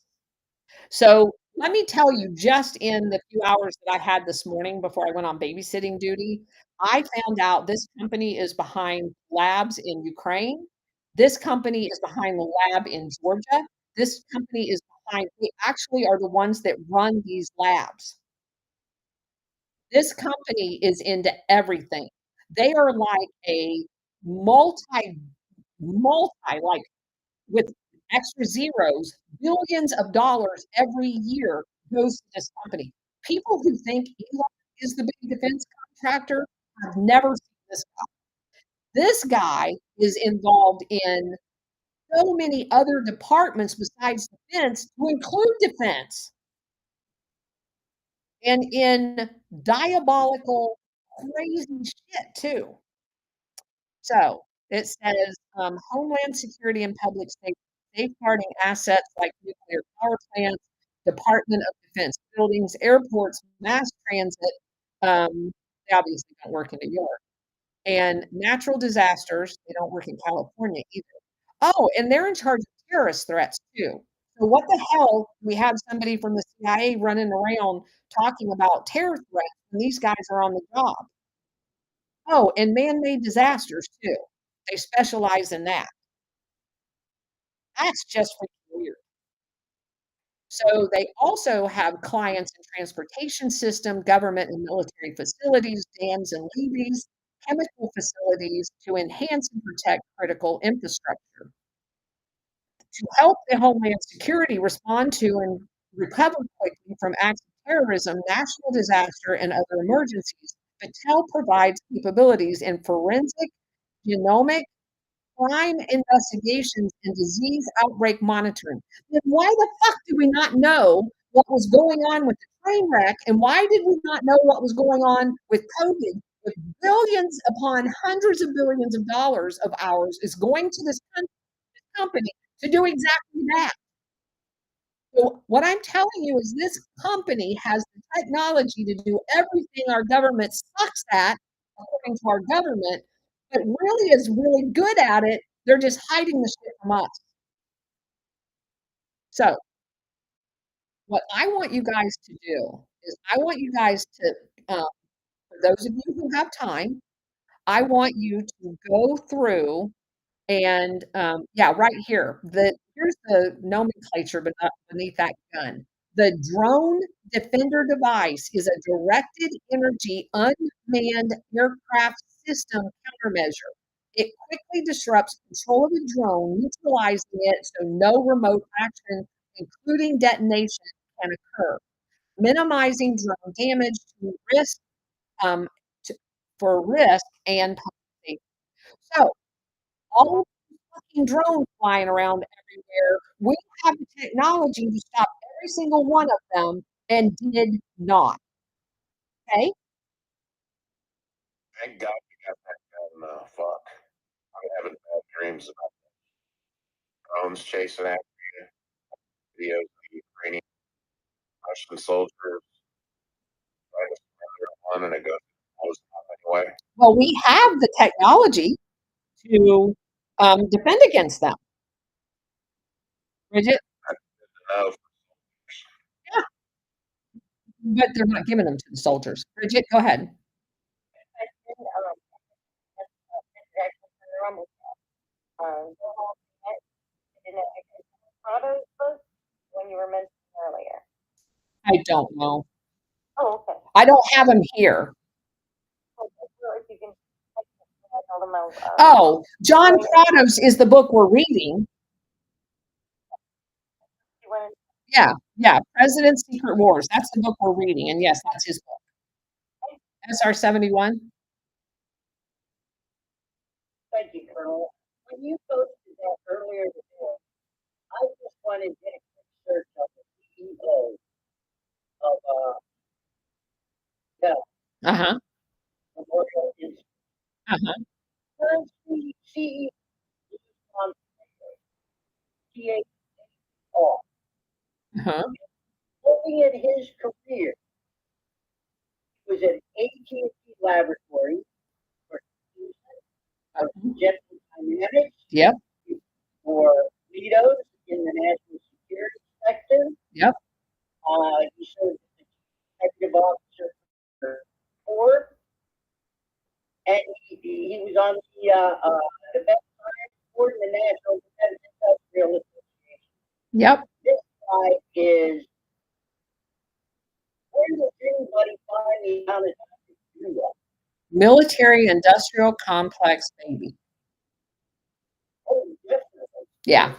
So let me tell you, just in the few hours that I had this morning before I went on babysitting duty, I found out this company is behind labs in Ukraine. This company is behind the lab in Georgia. This company is behind, they actually are the ones that run these labs. This company is into everything. They are like a like with extra zeros, billions of dollars every year goes to this company. People who think Elon is the big defense contractor have never seen this guy. This guy is involved in so many other departments besides defense, to include defense, and in diabolical, crazy shit too. So it says Homeland Security and Public Safety, safeguarding assets like nuclear power plants, Department of Defense buildings, airports, mass transit. They obviously don't work in New York. And natural disasters, they don't work in California either. Oh, and they're in charge of terrorist threats too. So what the hell, we have somebody from the CIA running around talking about terror threats when these guys are on the job? Oh, and man-made disasters too. They specialize in that. That's just freaking weird. So they also have clients in transportation system, government and military facilities, dams and levees, chemical facilities to enhance and protect critical infrastructure. To help the Homeland Security respond to and recover quickly from acts of terrorism, national disaster, and other emergencies, Patel provides capabilities in forensic, genomic, crime investigations, and disease outbreak monitoring. Then why the fuck do we not know what was going on with the train wreck? And why did we not know what was going on with COVID? With billions upon hundreds of billions of dollars of ours is going to this company to do exactly that. So what I'm telling you is this company has the technology to do everything our government sucks at, according to our government, but really is really good at it. They're just hiding the shit from us. So what I want you guys to do is I want you guys to, for those of you who have time, I want you to go through and, yeah, right here. Here's the nomenclature beneath that gun. The drone defender device is a directed energy unmanned aircraft system countermeasure. It quickly disrupts control of the drone, neutralizing it so no remote action, including detonation, can occur, minimizing drone damage to risk, um, to, for risk and public safety. So all fucking drones flying around everywhere. We have the technology to stop every single one of them and did not. Okay? Thank God we got that gun. Fuck. I'm having bad dreams about drones chasing after videos of Ukrainian Russian soldiers trying to surrender one, and it goes up anyway. Well, we have the technology to defend against them. Bridget? No, Yeah. But they're not giving them to the soldiers. Bridget, go ahead. When you were mentioning earlier. I don't know. Oh, okay. I don't have them here. So if you can tell them out. Oh, John Prados is the book we're reading. Yeah, President's Secret Wars. That's the book we're reading, and yes, that's his book. SR 71. Thank you, Colonel. When you posted that earlier today, I just wanted to get a quick search of the CEO of Uh-huh. Memorial Institute. Uh-huh. Current CEO on CHR. Uh-huh. Looking at his career, he was at AT&T Laboratories for General Dynamics. Yep. For leaders in the national security sector. Yep. He served as the executive officer for Ford, and he was on the defense science board in the National Defense Industrial Association. Yep. This guy is. Where does anybody find the amount of time to do that? Military industrial complex, baby. Oh, definitely. Yeah.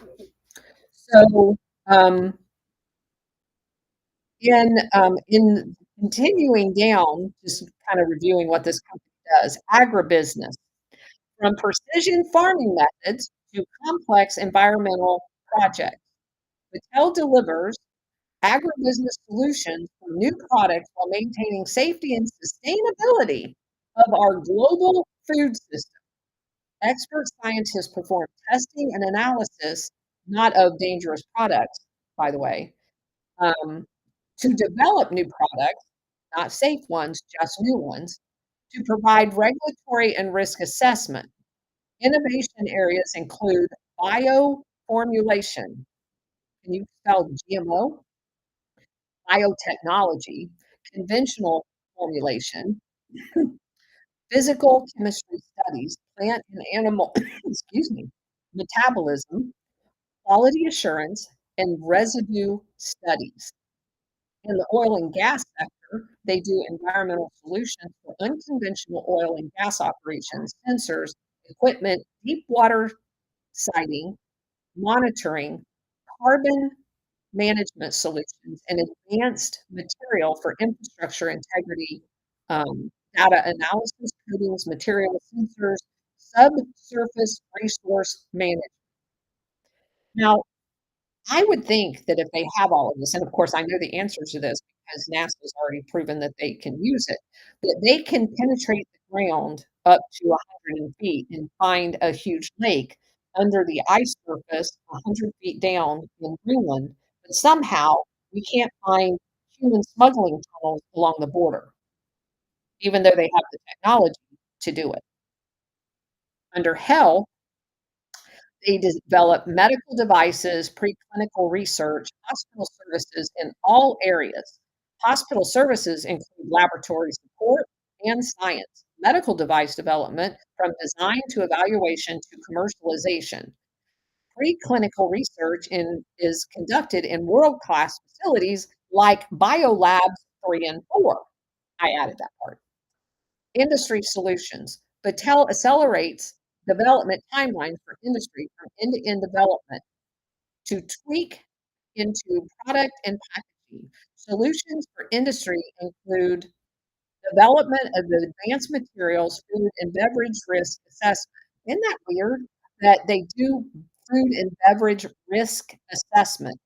So, in continuing down, just kind of reviewing what this company does, agribusiness, from precision farming methods to complex environmental projects. Patel delivers agribusiness solutions for new products while maintaining safety and sustainability of our global food system. Expert scientists perform testing and analysis, not of dangerous products, by the way, to develop new products, not safe ones, just new ones, to provide regulatory and risk assessment. Innovation areas include bioformulation, Can you spell GMO? Biotechnology, conventional formulation, physical chemistry studies, plant and animal, excuse me, metabolism, quality assurance, and residue studies. In the oil and gas sector, they do environmental solutions for unconventional oil and gas operations, sensors, equipment, deep water siting, monitoring, carbon management solutions, and advanced material for infrastructure integrity, data analysis, coatings, material sensors, subsurface resource management. Now, I would think that if they have all of this, and of course, I know the answer to this because NASA's already proven that they can use it, that they can penetrate the ground up to 100 feet and find a huge lake under the ice surface 100 feet down in Greenland, but somehow we can't find human smuggling tunnels along the border, even though they have the technology to do it. Under health, they develop medical devices, preclinical research, hospital services in all areas. Hospital services include laboratory support and science, medical device development from design to evaluation to commercialization. Preclinical research is conducted in world-class facilities like biolabs 3 and 4. I added that part. Industry solutions. Battelle accelerates development timelines for industry from end-to-end development to tweak into product and packaging. Solutions for industry include development of the advanced materials, food and beverage risk assessment. Isn't that weird that they do food and beverage risk assessment?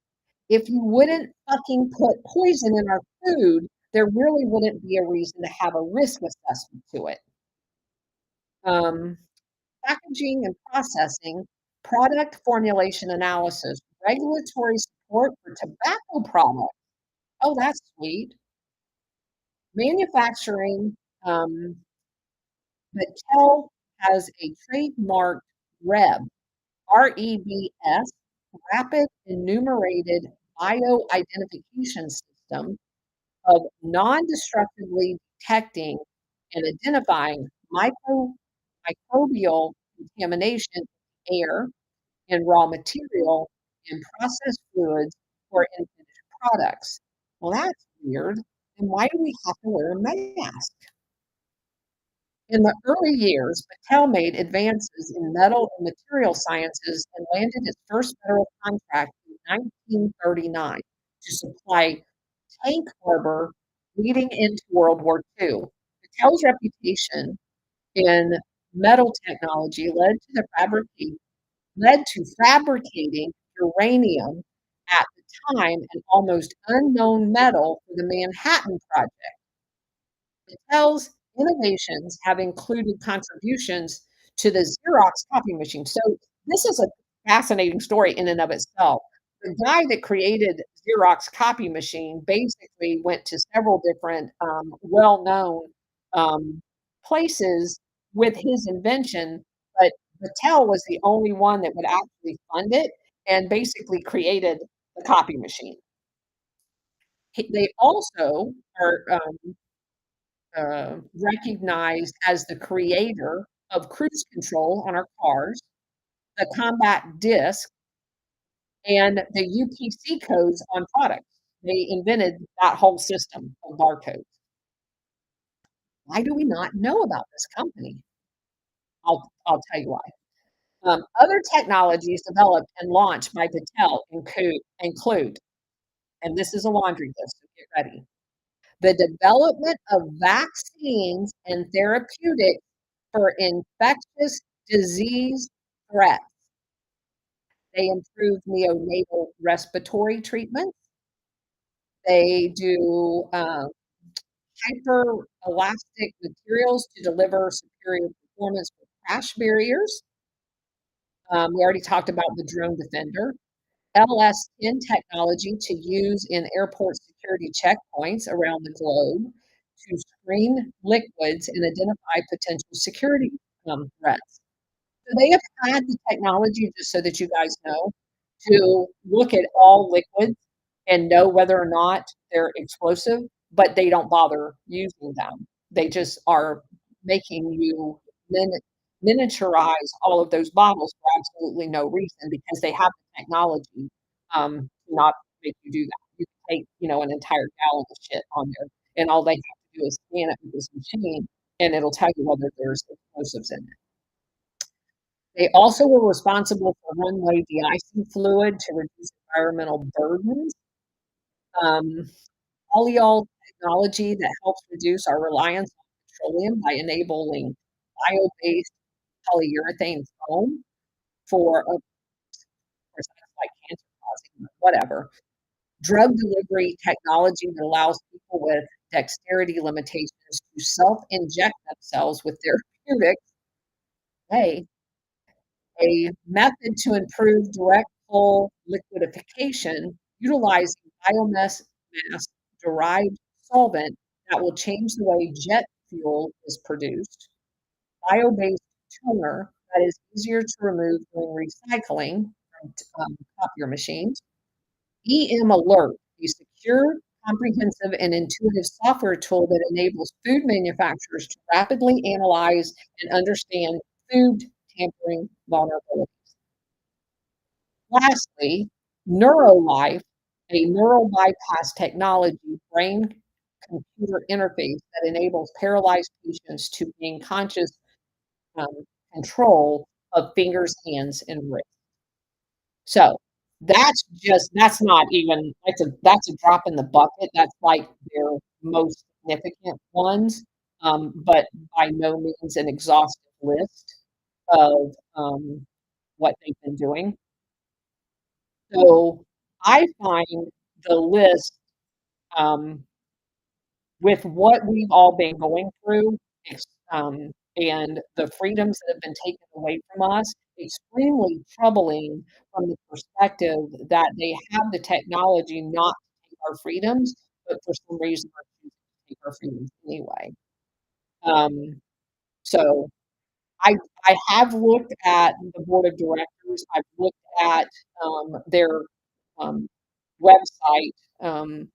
If you wouldn't fucking put poison in our food, there really wouldn't be a reason to have a risk assessment to it. Um, Packaging and processing, product formulation analysis, regulatory support for tobacco products. Oh, that's sweet. Manufacturing, Mattel has a trademarked REB, REBS, Rapid Enumerated Bioidentification System of non-destructively detecting and identifying microbial contamination in air and raw material and processed fluids for finished products. Well, that's weird. And why do we have to wear a mask? In the early years, Mattel made advances in metal and material sciences and landed its first federal contract in 1939 to supply tank harbor leading into World War II. Mattel's reputation in metal technology led to fabricating uranium at the time an almost unknown metal for the Manhattan Project. Mattel's innovations have included contributions to the Xerox copy machine. So this is a fascinating story in and of itself. The guy that created Xerox copy machine basically went to several different well-known places with his invention, but Mattel was the only one that would actually fund it and basically created the copy machine. They also are recognized as the creator of cruise control on our cars, the combat disc, and the UPC codes on products. They invented that whole system of barcodes. Why do we not know about this company? I'll tell you why. Other technologies developed and launched by Battelle include, and this is a laundry list, so get ready. The development of vaccines and therapeutics for infectious disease threats. They improve neonatal respiratory treatments. They do hyper-elastic materials to deliver superior performance with crash barriers. We already talked about the drone defender. LS10 technology to use in airport security checkpoints around the globe to screen liquids and identify potential security threats. So they have had the technology, just so that you guys know, to look at all liquids and know whether or not they're explosive, but they don't bother using them. They just are making you min miniaturize all of those bottles for absolutely no reason because they have the technology, to not make you do that. You can take, an entire gallon of shit on there, and all they have to do is scan it with this machine, and it'll tell you whether there's explosives in it. They also were responsible for runway de-icing fluid to reduce environmental burdens. Um, Polyol technology that helps reduce our reliance on petroleum by enabling bio-based polyurethane foam for, of course, that's like cancer causing, but whatever. Drug delivery technology that allows people with dexterity limitations to self-inject themselves with therapeutics. Hey, a method to improve direct coal liquidification utilizing biomass derived solvent that will change the way jet fuel is produced, bio-based toner that is easier to remove during recycling from copier machines, EM Alert, a secure, comprehensive, and intuitive software tool that enables food manufacturers to rapidly analyze and understand food tampering vulnerabilities. Lastly, NeuroLife, a neural bypass technology brain-computer interface that enables paralyzed patients to gain conscious um, control of fingers, hands, and wrists. So that's not even that's a drop in the bucket. That's like their most significant ones, but by no means an exhaustive list of what they've been doing. So I find the list, um, with what we've all been going through, and the freedoms that have been taken away from us, extremely troubling from the perspective that they have the technology not to take our freedoms, but for some reason are choosing to take our freedoms anyway. Um, so I have looked at the board of directors. I've looked at their um, website, kind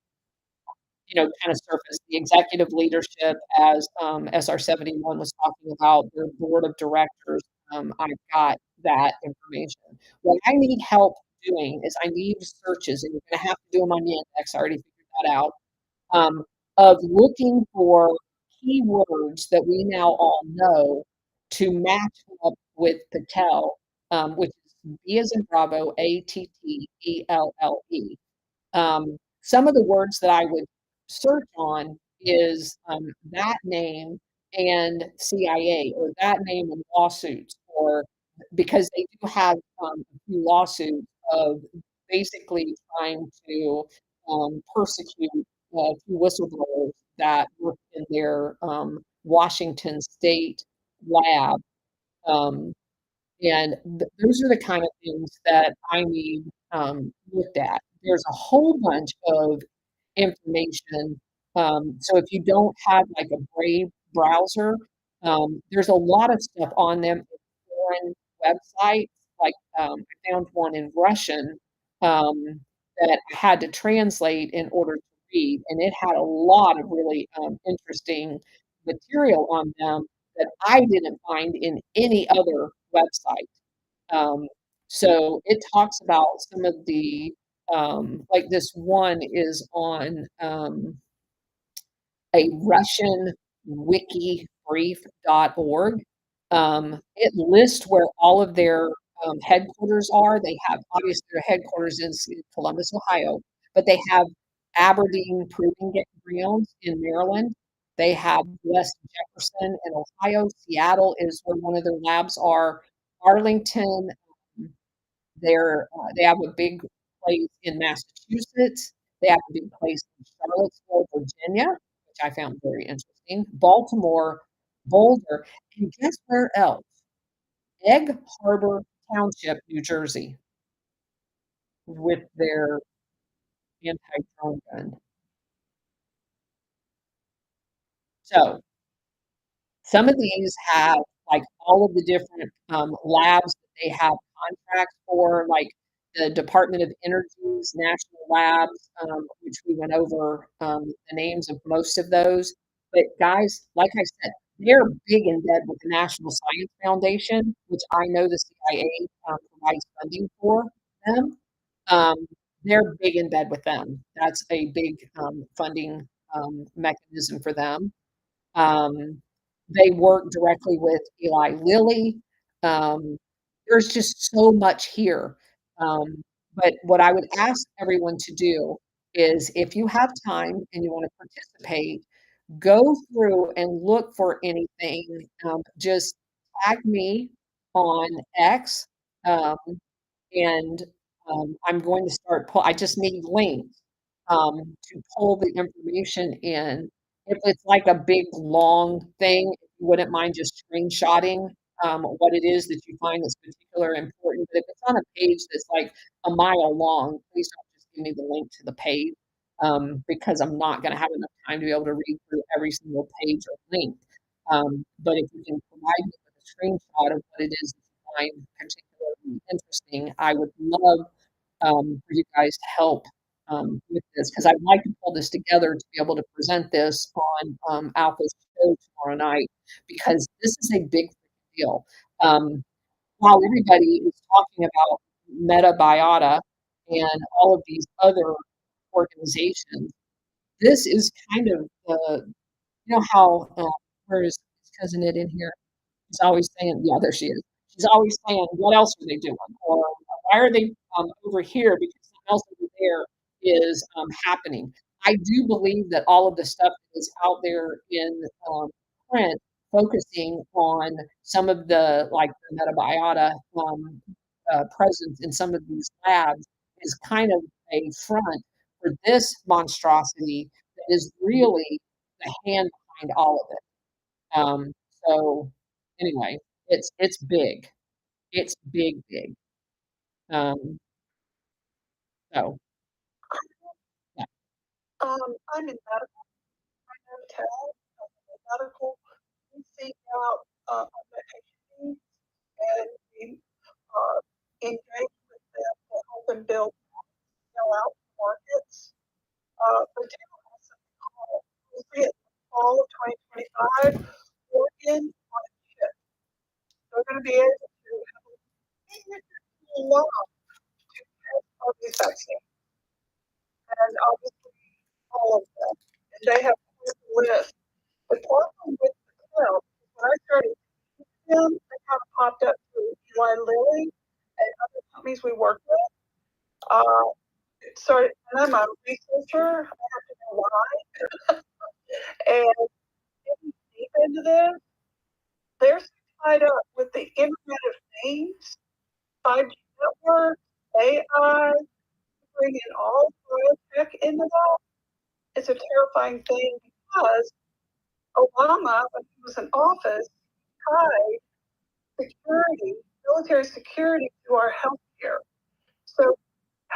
of surface the executive leadership as SR 71 was talking about, their board of directors. I've got that information. What I need help doing is I need searches, and you're going to have to do them on Yandex. I already figured that out. Um, of looking for keywords that we now all know to match up with Patel, which is B as in Bravo, Attelle. Some of the words that I would search on is that name and CIA, or that name and lawsuits, or because they do have a few lawsuits of basically trying to persecute a few whistleblowers that work in their Washington state lab. Um, and those are the kind of things that I need looked at. There's a whole bunch of information. So if you don't have like a Brave browser, there's a lot of stuff on them in foreign websites. Like I found one in Russian that I had to translate in order to read, and it had a lot of really interesting material on them that I didn't find in any other website. Um, so it talks about some of the like this one is on a Russian wikibrief.org. It lists where all of their headquarters are. They have obviously their headquarters in Columbus, Ohio, but they have Aberdeen Proving Grounds in Maryland. They have West Jefferson in Ohio. Seattle is where one of their labs are. Arlington, they have a big place in Massachusetts. They have a big place in Charlottesville, Virginia, which I found very interesting. Baltimore, Boulder, and guess where else? Egg Harbor Township, New Jersey, with their anti-drone gun. So some of these have like all of the different labs that they have contracts for, like the Department of Energy's national labs, which we went over the names of most of those. But guys, like I said, they're big in bed with the National Science Foundation, which I know the CIA provides funding for them. Um, they're big in bed with them. That's a big funding mechanism for them. Um, they work directly with Eli Lilly. Um, there's just so much here. But what I would ask everyone to do is if you have time and you want to participate, go through and look for anything. Just tag me on X. Um, and I'm going to start I just need links to pull the information in. If it's like a big long thing, if you wouldn't mind just screenshotting what it is that you find that's particular important. But if it's on a page that's like a mile long, please don't just give me the link to the page because I'm not going to have enough time to be able to read through every single page or link. But if you can provide me with a screenshot of what it is that you find particularly interesting, I would love for you guys to help with this because I'd like to pull this together to be able to present this on Alpha's show tomorrow night because this is a big deal. While everybody is talking about Metabiota and all of these other organizations, this is kind of you know how where is cousin Ed in here? She's always saying, yeah, there she is. She's always saying, what else are they doing? Or why are they over here? Because something else over there is happening. I do believe that all of the stuff that is out there in print, focusing on some of the like the metabiota presence in some of these labs is kind of a front for this monstrosity that is really the hand behind all of it. So anyway, it's big. It's big, big. Um, so yeah. I'm in medical, hotel, medical. We seek out medication needs and we engage with them to help them build out markets. The town has something called, we'll see it in the fall of 2025, Oregon Partnership. They're going to be able to have a signature law to test all these vaccines. And obviously, all of them. And they have quite a list. The problem with the club, when I started teaching them, they kind of popped up through Eli Lilly and other companies we work with. So, and I'm a researcher, I have to know why. And getting deep into this, they're so tied up with the Internet of Things, 5G network, AI, bringing all biotech into that. It's a terrifying thing because Obama, when he was in office, tied security, military security to our healthcare. So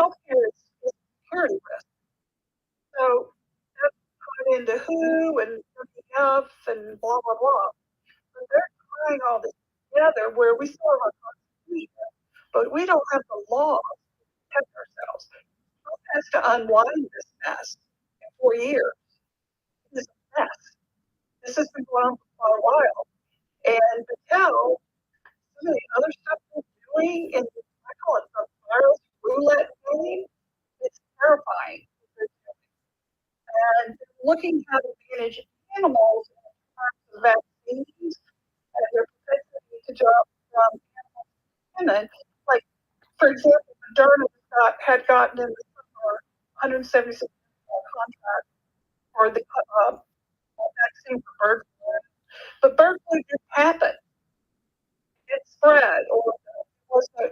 healthcare is a security risk. So that's tied into WHO and WF and blah, blah, blah. So they're tying all this together where we still have our Constitution, but we don't have the laws to protect ourselves. Trump has to unwind this mess in 4 years. It is a mess. This has been going on for quite a while. And Patel, some of the other stuff they're doing in this, I call it the virus roulette game, it's terrifying what they're doing. And they're looking how to manage animals in terms of vaccines and their propensity to jump from animal to human. Like, for example, Moderna had gotten in the summer $176 contract for the vaccine for bird flu. But bird flu didn't happen. It spread, or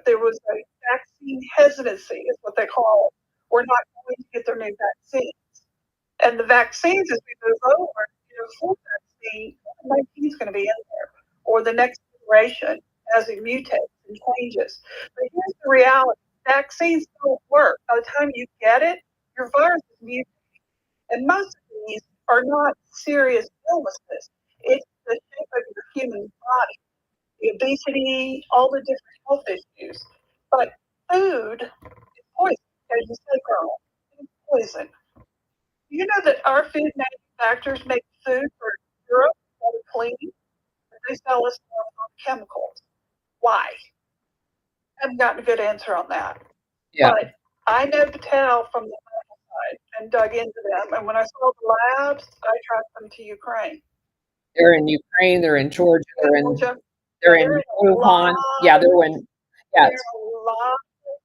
there was a vaccine hesitancy, is what they call it. We're not going to get their new vaccines. And the vaccines, as we move over, flu vaccine, COVID-19 is going to be in there, or the next generation as it mutates and changes. But here's the reality: vaccines don't work. By the time you get it, your virus is mutating. And most of these are not serious illnesses. It's the shape of your human body, the obesity, all the different health issues. But food poison. You know that our food manufacturers make food for Europe that are clean, but they sell us stuff on chemicals. Why? I haven't gotten a good answer on that. Yeah. But I know Patel from the medical side and dug into them. And when I saw the labs, I tracked them to Ukraine. They're in Ukraine, they're in Georgia, they're in Georgia. they're They're in in a Wuhan. lot Yeah, of- they're in yes. There are a lot of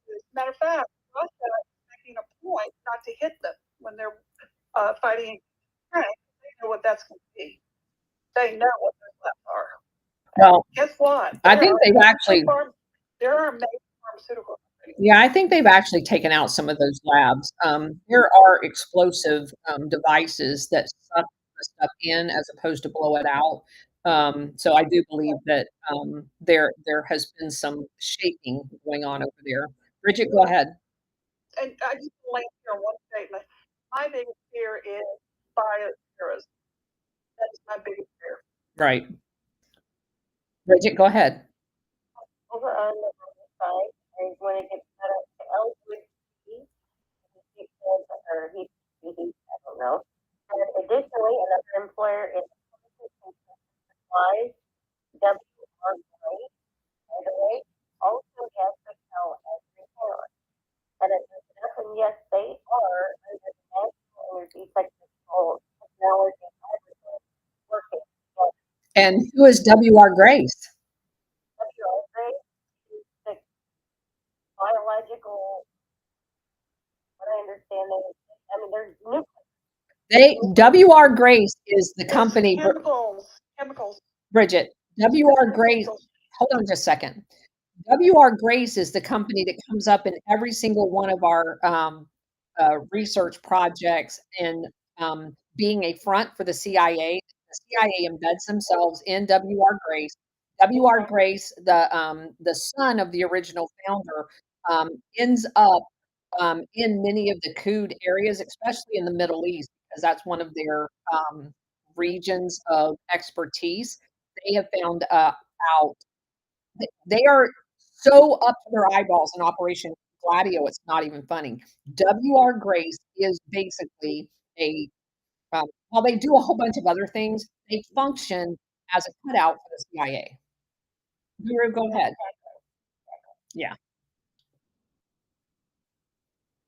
places. Matter of fact, Russia is making a point not to hit them when they're fighting Ukraine. They know what that's going to be. They know what their threats are. Well, Guess what? I think they've actually There are major pharmaceutical companies. yeah, I think they've actually taken out some of those labs. There are explosive devices that suck the stuff in as opposed to blow it out. So I do believe that there has been some shaking going on over there. Bridget, go ahead. And I just want to here one statement. My biggest fear is bioterrorism. That is my biggest fear. Right. Bridget, go ahead. Over on the other side, and when it gets set up to LGBT, or he, I don't know. And additionally, another employer is supplies, WR Gray, by the way, also has to sell as retailer. And it is and yes, they are under the National Energy Technical Technology Laboratory working. And who is W.R. Grace? WR Gray is the biological, what I understand, I mean, there's nuclear. W.R. Grace is the company. Chemicals. Bridget, W.R. Grace. Hold on just a second. W.R. Grace is the company that comes up in every single one of our research projects and being a front for the CIA. The CIA embeds themselves in W.R. Grace. W.R. Grace, the son of the original founder, ends up in many of the crude areas, especially in the Middle East, because that's one of their regions of expertise. They have found out they are so up to their eyeballs in Operation Gladio, it's not even funny. W.R. Grace is basically a, while they do a whole bunch of other things, they function as a cutout for the CIA. Guru, go ahead. Yeah.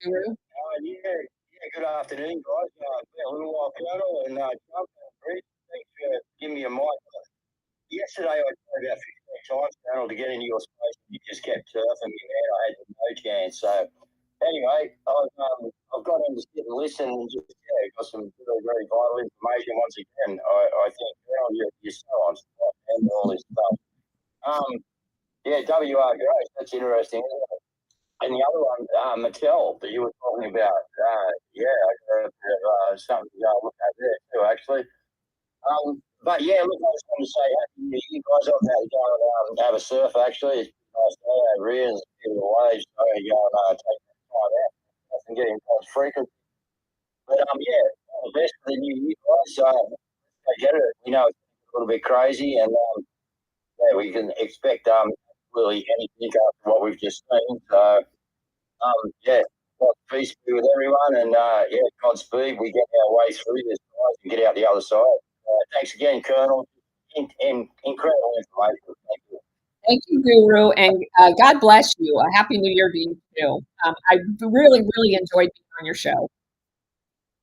Guru? Good afternoon, guys. A little while Colonel and Chap, thanks for giving me a mic. Yesterday I tried about 15 times, Colonel, to get into your space. You just kept turfing me, man. I had no chance. So anyway, I've got in to sit and listen and just got some very, very vital information once again. I think, Colonel, you're so on spot and all this stuff. W.R. Grace, that's interesting. And the other one, Mattel, that you were talking about. I got something to go look at there too, actually. But yeah, look, I just want to say happy New Year, guys. I've had to go and have a surf, actually. It's a nice day over here. It's a bit of a wage, so I go and take that time out and get in touch frequent. But all the best for the new year, guys. I get it. We know it's a little bit crazy, and we can expect really anything after what we've just seen. So peace be with everyone, and Godspeed. We get our way through this, guys, and get out the other side. Thanks again, Colonel. Incredible information. Thank you. Thank you, Guru, and God bless you. A happy New Year to you too. I really, really enjoyed being on your show.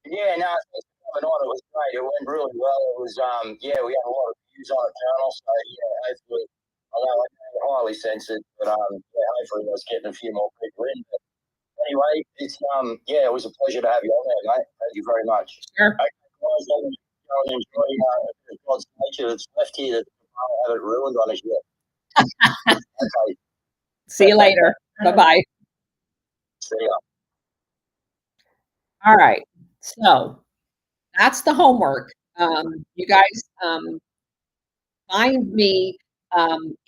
Yeah, no, thanks for coming on. It was great. It went really well. It was, we had a lot of views on it, Colonel. So hopefully, I know I'm highly censored, but hopefully, I was getting a few more people in. But anyway, it's it was a pleasure to have you on there, mate. Thank you very much. Sure. Okay, guys, let me go and enjoy God's nature that's left here that I haven't ruined on us yet. Okay. See you later. Bye-bye. See ya. All right. So that's the homework. You guys find me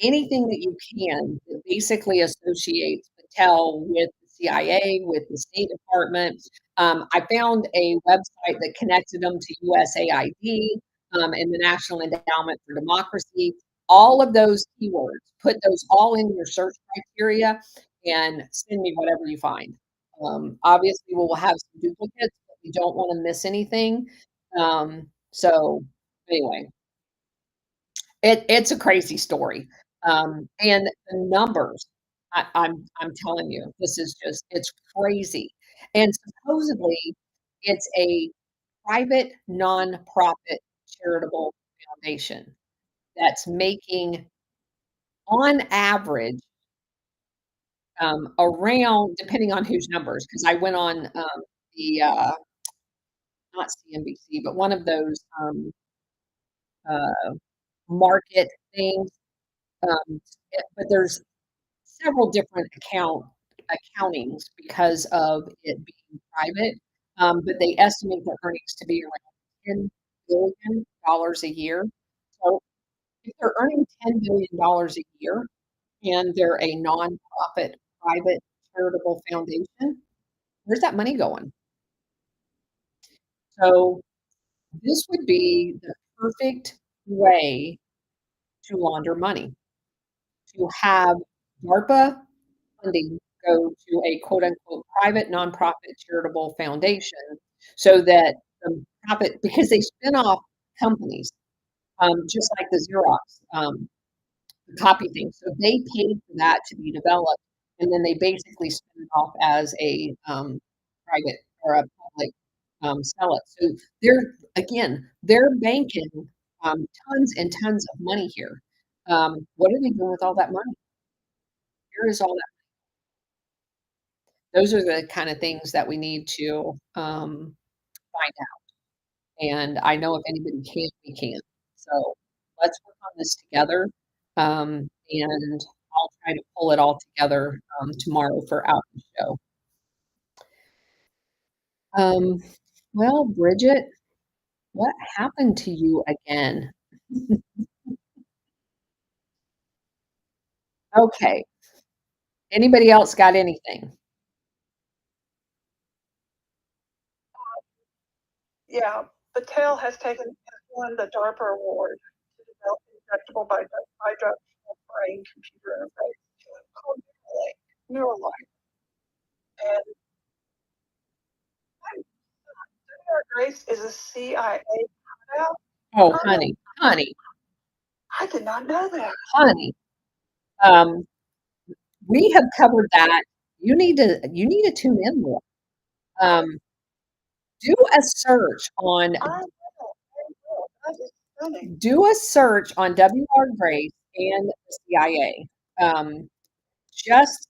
anything that you can that basically associates Patel with the CIA, with the State Department. I found a website that connected them to USAID and the National Endowment for Democracy. All of those keywords, put those all into your search criteria and send me whatever you find. Obviously, we'll have some duplicates, but we don't want to miss anything. So anyway, it's a crazy story. And the numbers, I'm telling you, this is just it's crazy. And supposedly it's a private nonprofit charitable foundation that's making on average around depending on whose numbers, because I went on the not CNBC, but one of those uh, market things. But there's several different accountings because of it being private. But they estimate their earnings to be around $10 billion a year. So if they're earning $10 billion a year and they're a nonprofit private charitable foundation, where's that money going? So this would be the perfect way to launder money, to have DARPA funding go to a quote unquote private nonprofit charitable foundation so that the profit, because they spin off companies, just like the Xerox copy thing. So they paid for that to be developed, and then they basically spin it off as a private or a public sell it. So they're banking tons and tons of money here. What are they doing with all that money? Where is all that? Those are the kind of things that we need to find out. And I know if anybody can, we can. So let's work on this together. And I'll try to pull it all together tomorrow for out the show. Um, well, Bridget, what happened to you again? Okay. Anybody else got anything? Yeah, Patel has won the DARPA award to develop injectable bidirectional brain computer interface called Neuralink. And Sarah Grace is a CIA cutout. Oh, honey, I did not know that. honey. Um, we have covered that. You need to tune in more. Do a search on I know. That is stunning. do a search on W.R. Grace and the CIA. Just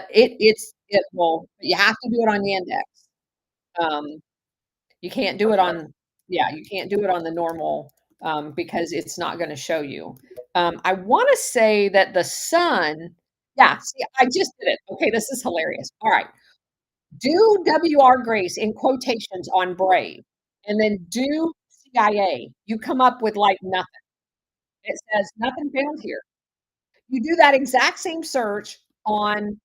it will you have to do it on Yandex. Um, you can't do it on you can't do it on the normal because it's not going to show you. I want to say that the sun, yeah, see, I just did it. Okay, this is hilarious. All right. Do W.R. Grace in quotations on Brave and then do CIA. You come up with like nothing. It says nothing found here. You do that exact same search on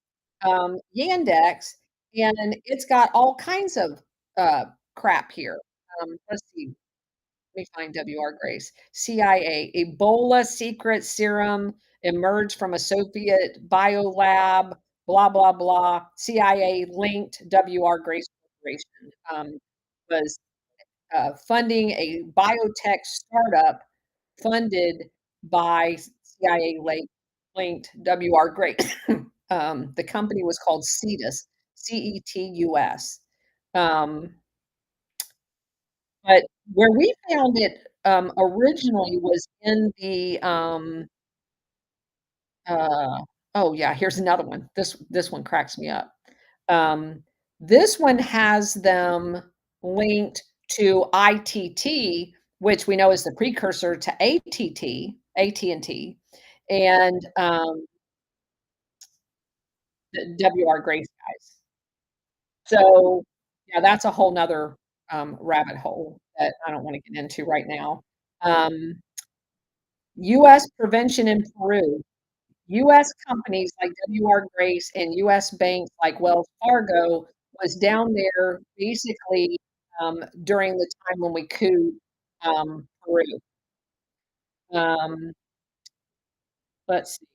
Yandex, and it's got all kinds of crap here. Let's see. Let me find W.R. Grace. CIA, Ebola secret serum emerged from a Soviet biolab, blah, blah, blah. CIA linked W.R. Grace Corporation was funding a biotech startup funded by CIA linked W.R. Grace. The company was called CETUS, CETUS. Um, but where we found it originally was in the oh yeah, here's another one. This one cracks me up. Um, this one has them linked to ITT, which we know is the precursor to AT&T, and the W.R. Grace guys. So yeah, that's a whole nother rabbit hole that I don't want to get into right now. Um, U.S. prevention in Peru. U.S. companies like W.R. Grace and U.S. banks like Wells Fargo was down there basically during the time when we couped Peru. Um, let's see.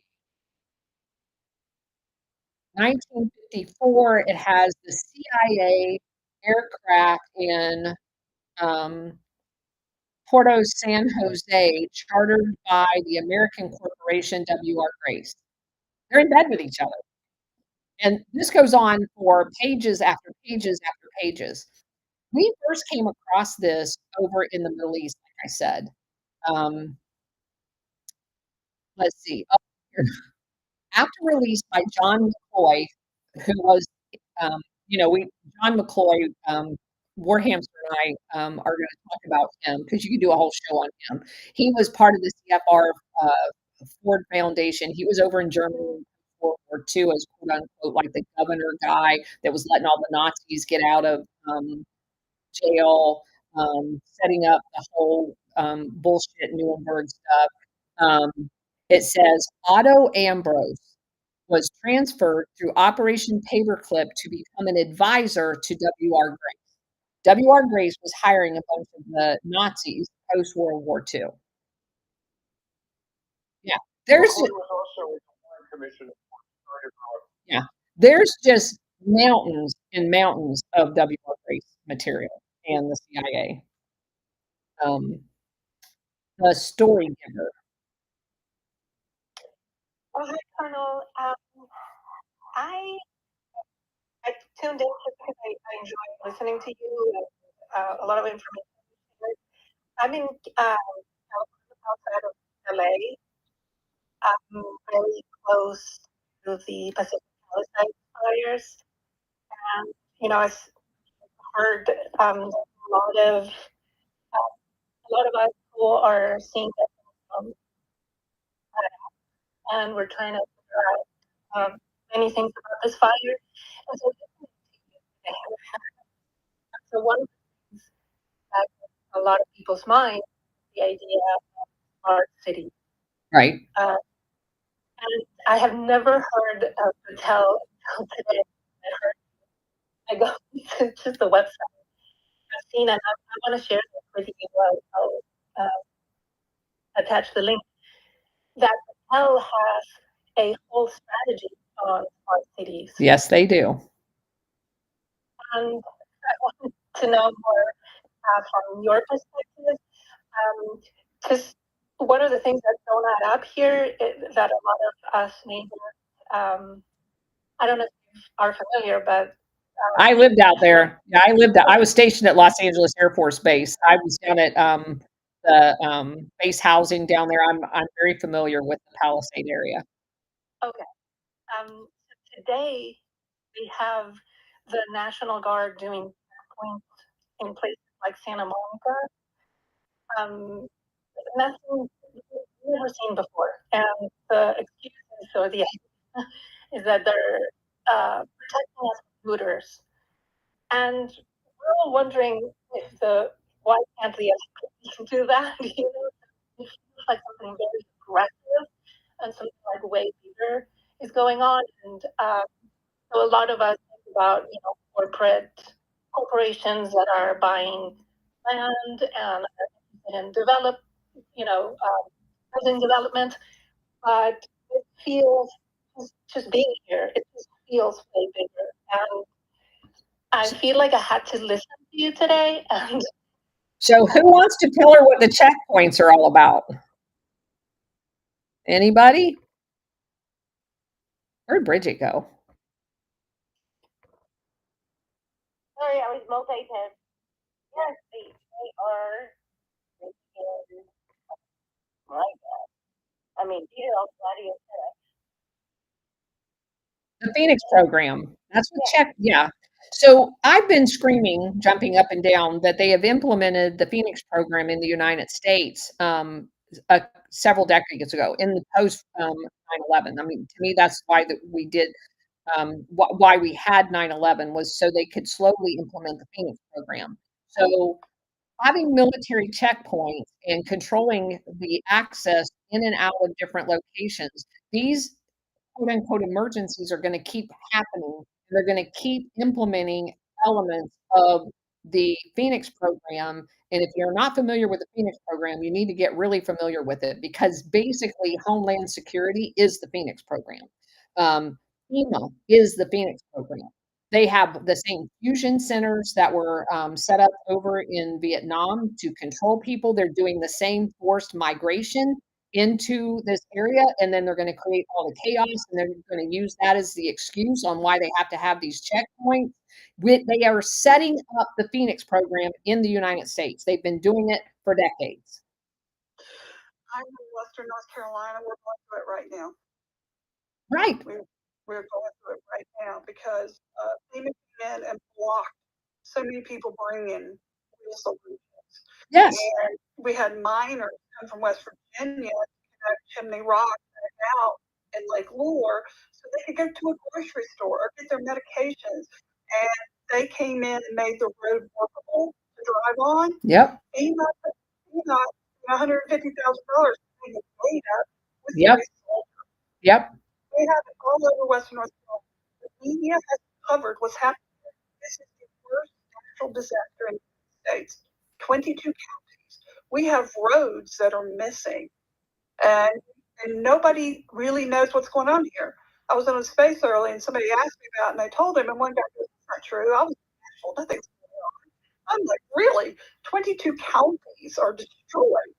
1954, it has the CIA aircraft in Porto San Jose, chartered by the American corporation W.R. Grace. They're in bed with each other. And this goes on for pages after pages after pages. We first came across this over in the Middle East, like I said. Um, let's see. Oh, here. After released by John McCloy, who was, um, John McCloy, Warhamster and I are going to talk about him because you could do a whole show on him. He was part of the CFR Ford Foundation. He was over in Germany in World War II as quote unquote like the governor guy that was letting all the Nazis get out of jail, setting up the whole bullshit Nuremberg stuff. Um, it says Otto Ambrose was transferred through Operation Paperclip to become an advisor to W.R. Grace. W.R. Grace was hiring a bunch of the Nazis post World War II. Yeah, there's McCoy was also a Warren Commission. yeah, there's just mountains and mountains of W.R. Grace material and the CIA. The Story Giver. Oh, hi, Colonel. I I tuned in because I enjoy listening to you and a lot of information. I'm in outside of LA. I'm very close to the Pacific Palisades fires, and I've heard a lot of us who are seeing it, um, and we're trying to figure out many things about this fire. And so one of the things that a lot of people's mind is the idea of smart cities. Right. And I have never heard of Patel until today. I go to the website. I've seen it. I want to share this with you. I'll attach the link. That Patel has a whole strategy on smart cities. Yes, they do. And I wanted to know more from your perspective, because one of the things that don't add up here that a lot of us neighbors, I don't know if you are familiar, but I lived out there. Yeah, I was stationed at Los Angeles Air Force Base. I was down at the base housing down there. I'm very familiar with the Palisade area. Okay. Today we have the National Guard doing checkpoints in places like Santa Monica. Nothing we've never seen before. And the excuses or the idea is that they're protecting us from looters. And we're all wondering why can't the SPD do that? It feels like something very aggressive and something like way bigger is going on. And so a lot of us think about, corporations that are buying land and develop, housing development, but it feels just being here. It just feels way bigger, and I feel like I had to listen to you today. And so, who wants to tell her what the checkpoints are all about? Anybody? Where'd Bridget go? Sorry, I was multitasking. Yes, they are. My God. I mean, these are all bloody The Phoenix program. That's what check. Yeah. So I've been screaming, jumping up and down, that they have implemented the Phoenix program in the United States several decades ago in the post 9/11. I mean, to me, that's why that we did why we had 9/11 was so they could slowly implement the Phoenix program. So having military checkpoints and controlling the access in and out of different locations, these quote unquote emergencies are going to keep happening. They're going to keep implementing elements of the Phoenix program. And if you're not familiar with the Phoenix program, you need to get really familiar with it because basically Homeland Security is the Phoenix program. FEMA is the Phoenix program. They have the same fusion centers that were set up over in Vietnam to control people. They're doing the same forced migration into this area, and then they're going to create all the chaos, and they're going to use that as the excuse on why they have to have these checkpoints. They are setting up the Phoenix program in the United States. They've been doing it for decades. I'm in Western North Carolina. We're going through it right now. Right. We're going through it right now because FEMA came in and blocked so many people bringing real solutions. Yes. And we had miners come from West Virginia to connect Chimney Rock out in Lake Lure so they could go to a grocery store or get their medications. And they came in and made the road workable to drive on. Yep. FEMA $150,000 to pay the data with Yep. Yep. We have it all over Western North Carolina. The media has covered what's happening. This is the worst natural disaster in the United States. 22 counties. We have roads that are missing, and nobody really knows what's going on here. I was in a space early, and somebody asked me about it, and I told him, and one guy goes, "It's not true." I was natural. Nothing's going on. I'm like, really? 22 counties are destroyed.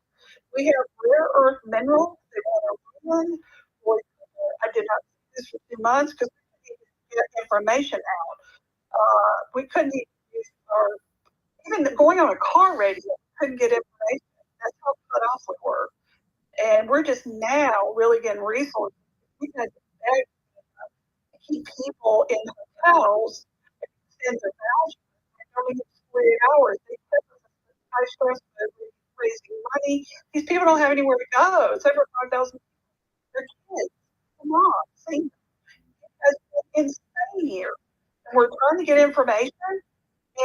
We have rare earth minerals. They want to ruin. I did not see this for 2 months because we couldn't even get information out. We couldn't even use even going on a car radio, couldn't get information. That's how cut off we were. And we're just now really getting resources. We had to keep people in hotels, extend their vouchers, only 48 hours. They kept us high stress, raising money. These people don't have anywhere to go. It's over 5,000. They're kids. Come on, see, it's insane here. And we're trying to get information,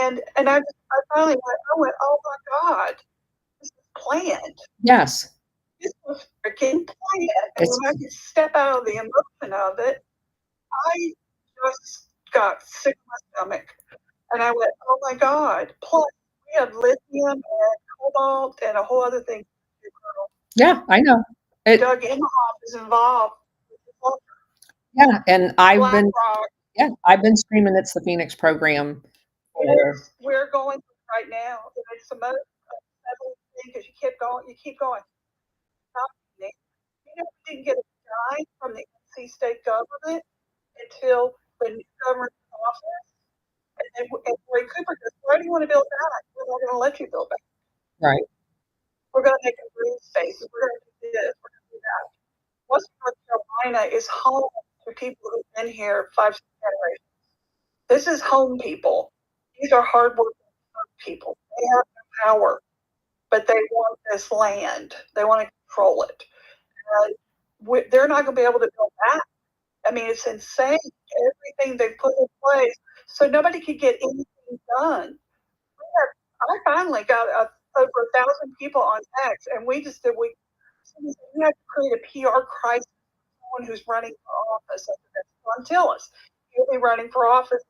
and I finally went, oh my God, this is planned. Yes. This was freaking planned. And when I could step out of the emotion of it, I just got sick to my stomach. And I went, oh my God. Plus, we have lithium and cobalt and a whole other thing. Yeah, I know. Doug Imhoff is involved. Yeah, and I've been BlackRock. screaming it's the Phoenix program. We're going through right now. It's the most unsettling thing because you keep going. You know, we didn't get a dime from the NC state government until the new government office. And Roy Cooper goes, why do you want to build back? We're not going to let you build back. Right. We're going to make a green spaces. We're going to do this. We're going to do that. Western North Carolina is home to people who've been here 5 generations. This is home people. These are hardworking people. They have no power, but they want this land. They want to control it. And they're not going to be able to build back. I mean, it's insane. Everything they put in place, so nobody could get anything done. I finally got over 1,000 people on X, and we had to create a PR crisis for someone who's running for office. Until us, he'll be running for office.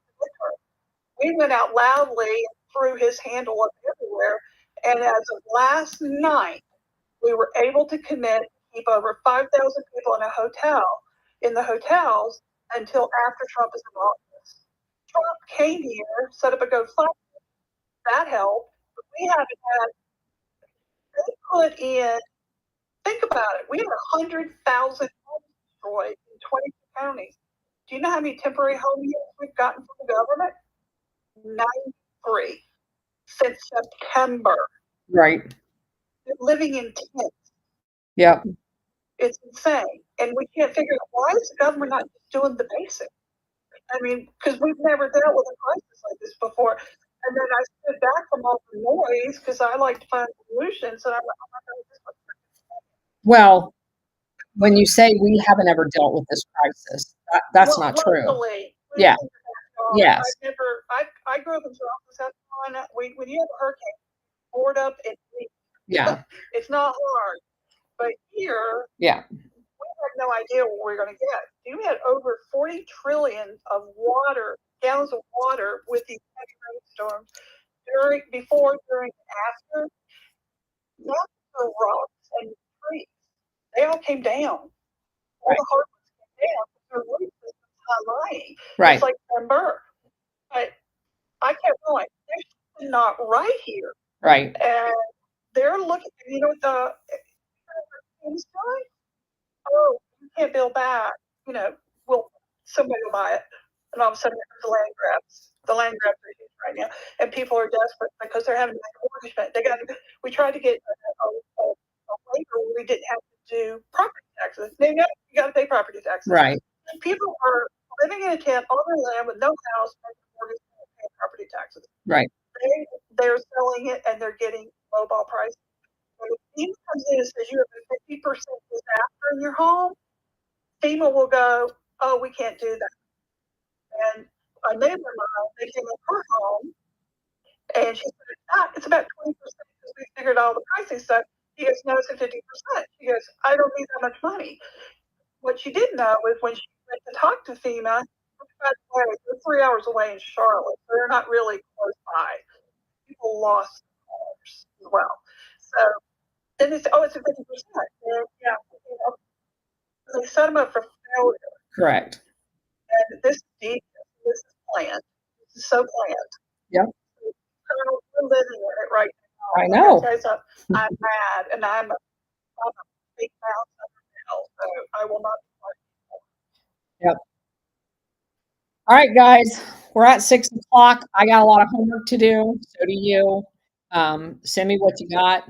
We went out loudly and threw his handle up everywhere, and as of last night, we were able to commit to keep over 5,000 people in the hotels until after Trump is in office. Trump came here, set up a GoFundMe. That helped. But we haven't had, they put in, think about it, we had 100,000 homes destroyed in 22 counties. Do you know how many temporary home units we've gotten from the government? 93 since September. Right. They're living in tents. Yep. It's insane. And we can't figure out why is the government not just doing the basics? I mean, because we've never dealt with a crisis like this before. And then I stood back from all the noise because I like to find solutions. And I'm like, oh my God, well, when you say we haven't ever dealt with this crisis, that's not true. Yeah. Yes. I grew up in South Carolina. When you have a hurricane, board up and leave. Yeah. It's not hard. But here, yeah, we had no idea what we were going to get. You had over 40 trillion of gallons of water with these heavy rainstorms before, during, and after. Not the rocks and trees. They all came down. All the hardwoods came down. Their root systems not lying. Right. It's like Tim Burr. But I kept going, there's something not right here. Right. And they're looking, you know, the things right. Oh, you can't build back. You know, well, somebody will buy it. And all of a sudden, the land grabs. The land grabs are huge right now. And people are desperate because they're having to make a mortgage payment. We tried to get a waiver where we didn't have to do property taxes. You got to pay property taxes. Right. And people are living in a tent on their land with no house, making mortgage payment, paying property taxes. Right. They're selling it and they're getting lowball prices. When FEMA comes in and says you have a 50% disaster in your home, FEMA will go, oh, we can't do that. And a neighbor of mine, they came in her home, and she said, it's about 20% because we figured all the pricing stuff. He goes, no, it's at 50%. She goes, I don't need that much money. What she didn't know is when she went to talk to FEMA, they're 3 hours away in Charlotte. So they're not really close by. People lost cars as well. So then they said, oh, it's at 50%. And yeah, you know, they set them up for failure. Correct. And this is deep. This is planned. This is so planned. Yep. We're living in it right now. I know. I'm mad, and I'm a big mouth now, so I will not be. Yep. All right, guys, we're at 6 o'clock. I got a lot of homework to do. So do you. Send me what you got.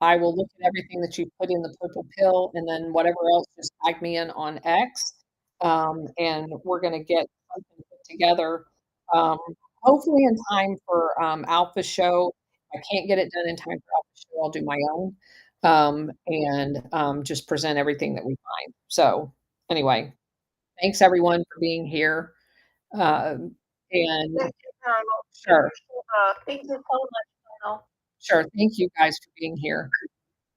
I will look at everything that you put in the purple pill, and then whatever else, just tag me in on X. And we're going to get something put together, hopefully in time for Alpha Show. If I can't get it done in time for Alpha Show, I'll do my own, and just present everything that we find. So anyway, thanks everyone for being here. And sure. Thank you so much, Colonel. Sure. Thank you guys for being here.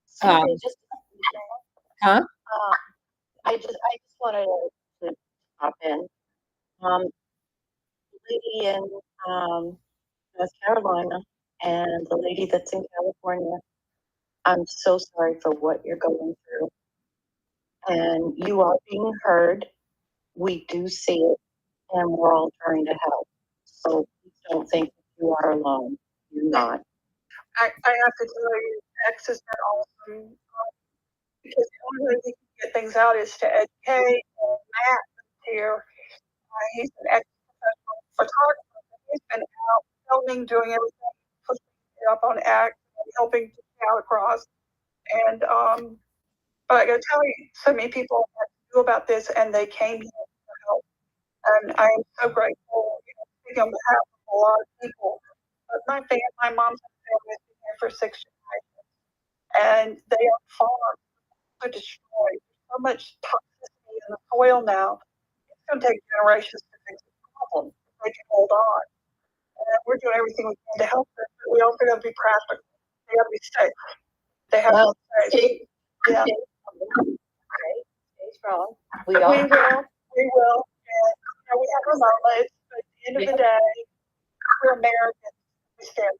Sorry, Huh? I just wanted to hop in. The lady in North Carolina and the lady that's in California, I'm so sorry for what you're going through. And you are being heard. We do see it, and we're all trying to help. So please don't think you are alone. You're not. I have to tell you, X has been awesome. Because the only way we can get things out is to educate. Matt here, he's an ex-professional photographer. He's been out filming, doing everything, pushing it up on X, and helping to get out across. And but I gotta tell you, so many people knew about this, and they came here for help. And I am so grateful, speaking on behalf of a lot of people. But my mom's family has been here for 6 generations, and they are farmed to destroy. So much toxicity in the soil now. It's going to take generations to fix the problem. They can hold on. And we're doing everything we can to help them, but we also got to be practical. They got to be safe. They have to be safe. Yeah. Stay strong. We will. And we have our moments, but at the end of the day, we're Americans. We stand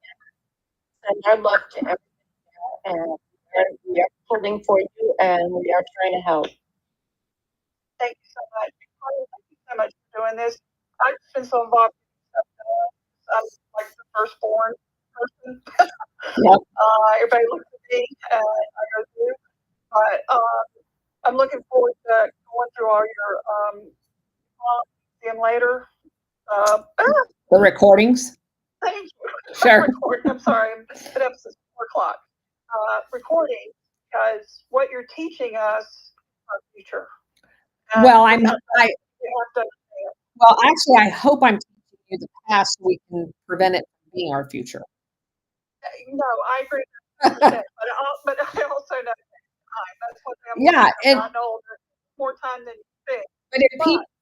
and our love to everyone, and we are pulling for you, and we are trying to help. Thank you so much. Thank you so much for doing this. I've been so involved in stuff. I'm like the firstborn person. Yep. Everybody looks at me, and I go through. But I'm looking forward to going through all your see them later. The recordings. Thank you. Sure. I'm sorry, but episode's 4 o'clock. Recording, because what you're teaching us is our future. Well, well, actually, I hope I'm teaching you the past so we can prevent it from being our future. No, I agree. but I also know time. That's what I'm yeah, and more time than you think.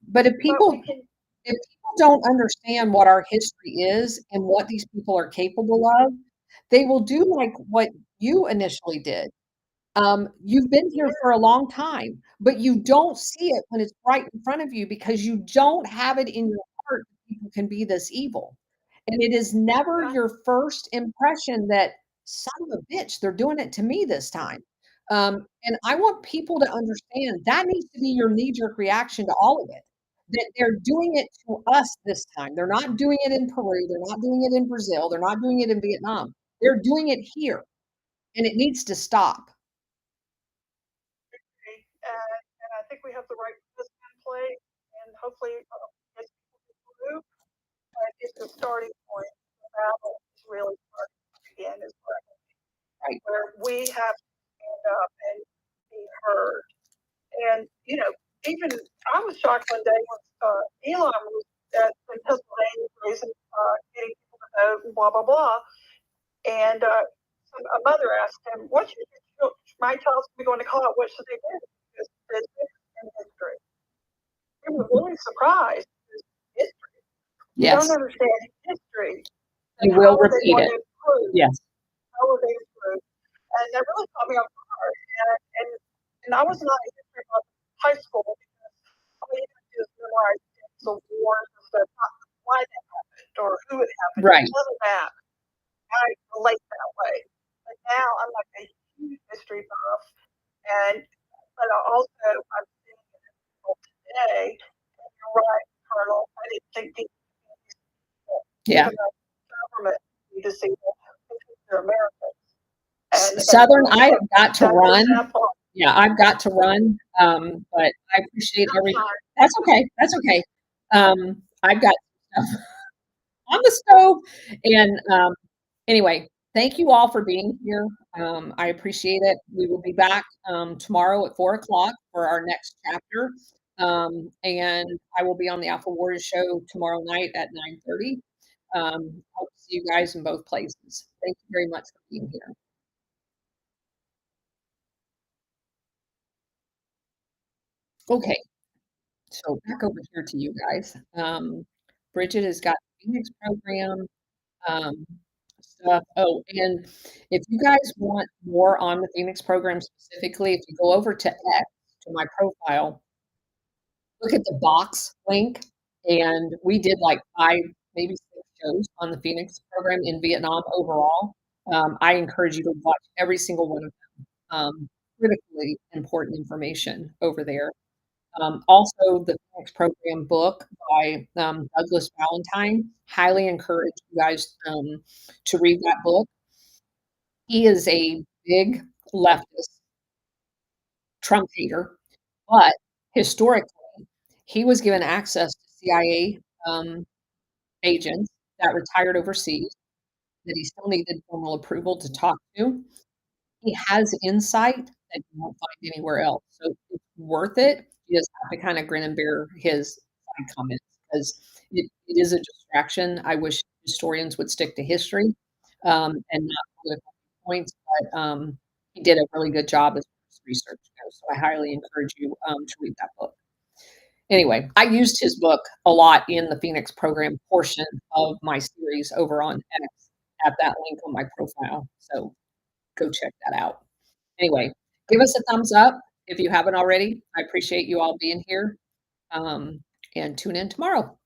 But if people don't understand what our history is and what these people are capable of, they will do like what you initially did. You've been here for a long time, but you don't see it when it's right in front of you because you don't have it in your heart that people can be this evil. And it is never your first impression that son of a bitch, they're doing it to me this time. And I want people to understand that needs to be your knee-jerk reaction to all of it. that they're doing it to us this time. They're not doing it in Peru. They're not doing it in Brazil. They're not doing it in Vietnam. They're doing it here, and it needs to stop. And I think we have the right system in place, and hopefully it's through. But it's the starting point. The battle is really starting again, is Right. where we have to stand up and be heard. And even I was shocked one day when Elon was in Pennsylvania raising, getting people to vote and blah blah blah. And a mother asked him, "What should my child's going to call it? What should they do?" Because it's in history. He was really surprised. History. You Yes. don't understand history. You will repeat it. Yes. How will they improve? And that really caught me off guard. And I was not a history buff in high school because all you have to do is memorize the wars and stuff, not why that happened or who it happened. Right. It doesn't matter. I relate that way. But now I'm like a huge history buff, but also I'm seeing it today. And you're right, Colonel. I didn't think people. Yeah. Government need to see they're Americans. Southern, I have got to run. Yeah, I've got to run. But I appreciate that's okay. That's okay. I've got stuff on the stove. And anyway, thank you all for being here. I appreciate it. We will be back tomorrow at 4:00 for our next chapter. And I will be on the Alpha Warriors show tomorrow night at 9:30. Hope to see you guys in both places. Thank you very much for being here. Okay, so back over here to you guys. Bridget has got the Phoenix program stuff. Oh, and if you guys want more on the Phoenix program specifically, if you go over to X, to my profile, look at the box link, and we did like 5, maybe 6 shows on the Phoenix program in Vietnam overall. I encourage you to watch every single one of them. Critically important information over there. Also, the Phoenix program book by Douglas Valentine. Highly encourage you guys to read that book. He is a big leftist Trump hater, but historically, he was given access to CIA agents that retired overseas that he still needed formal approval to talk to. He has insight that you won't find anywhere else, so it's worth it. You just have to kinda grin and bear his side comments because it is a distraction. I wish historians would stick to history, and not political points, but, he did a really good job as far as research goes, so I highly encourage you, to read that book. Anyway, I used his book a lot in the Phoenix program portion of my series over on X at that link on my profile, so go check that out. Anyway, give us a thumbs up if you haven't already. I appreciate you all being here, and tune in tomorrow.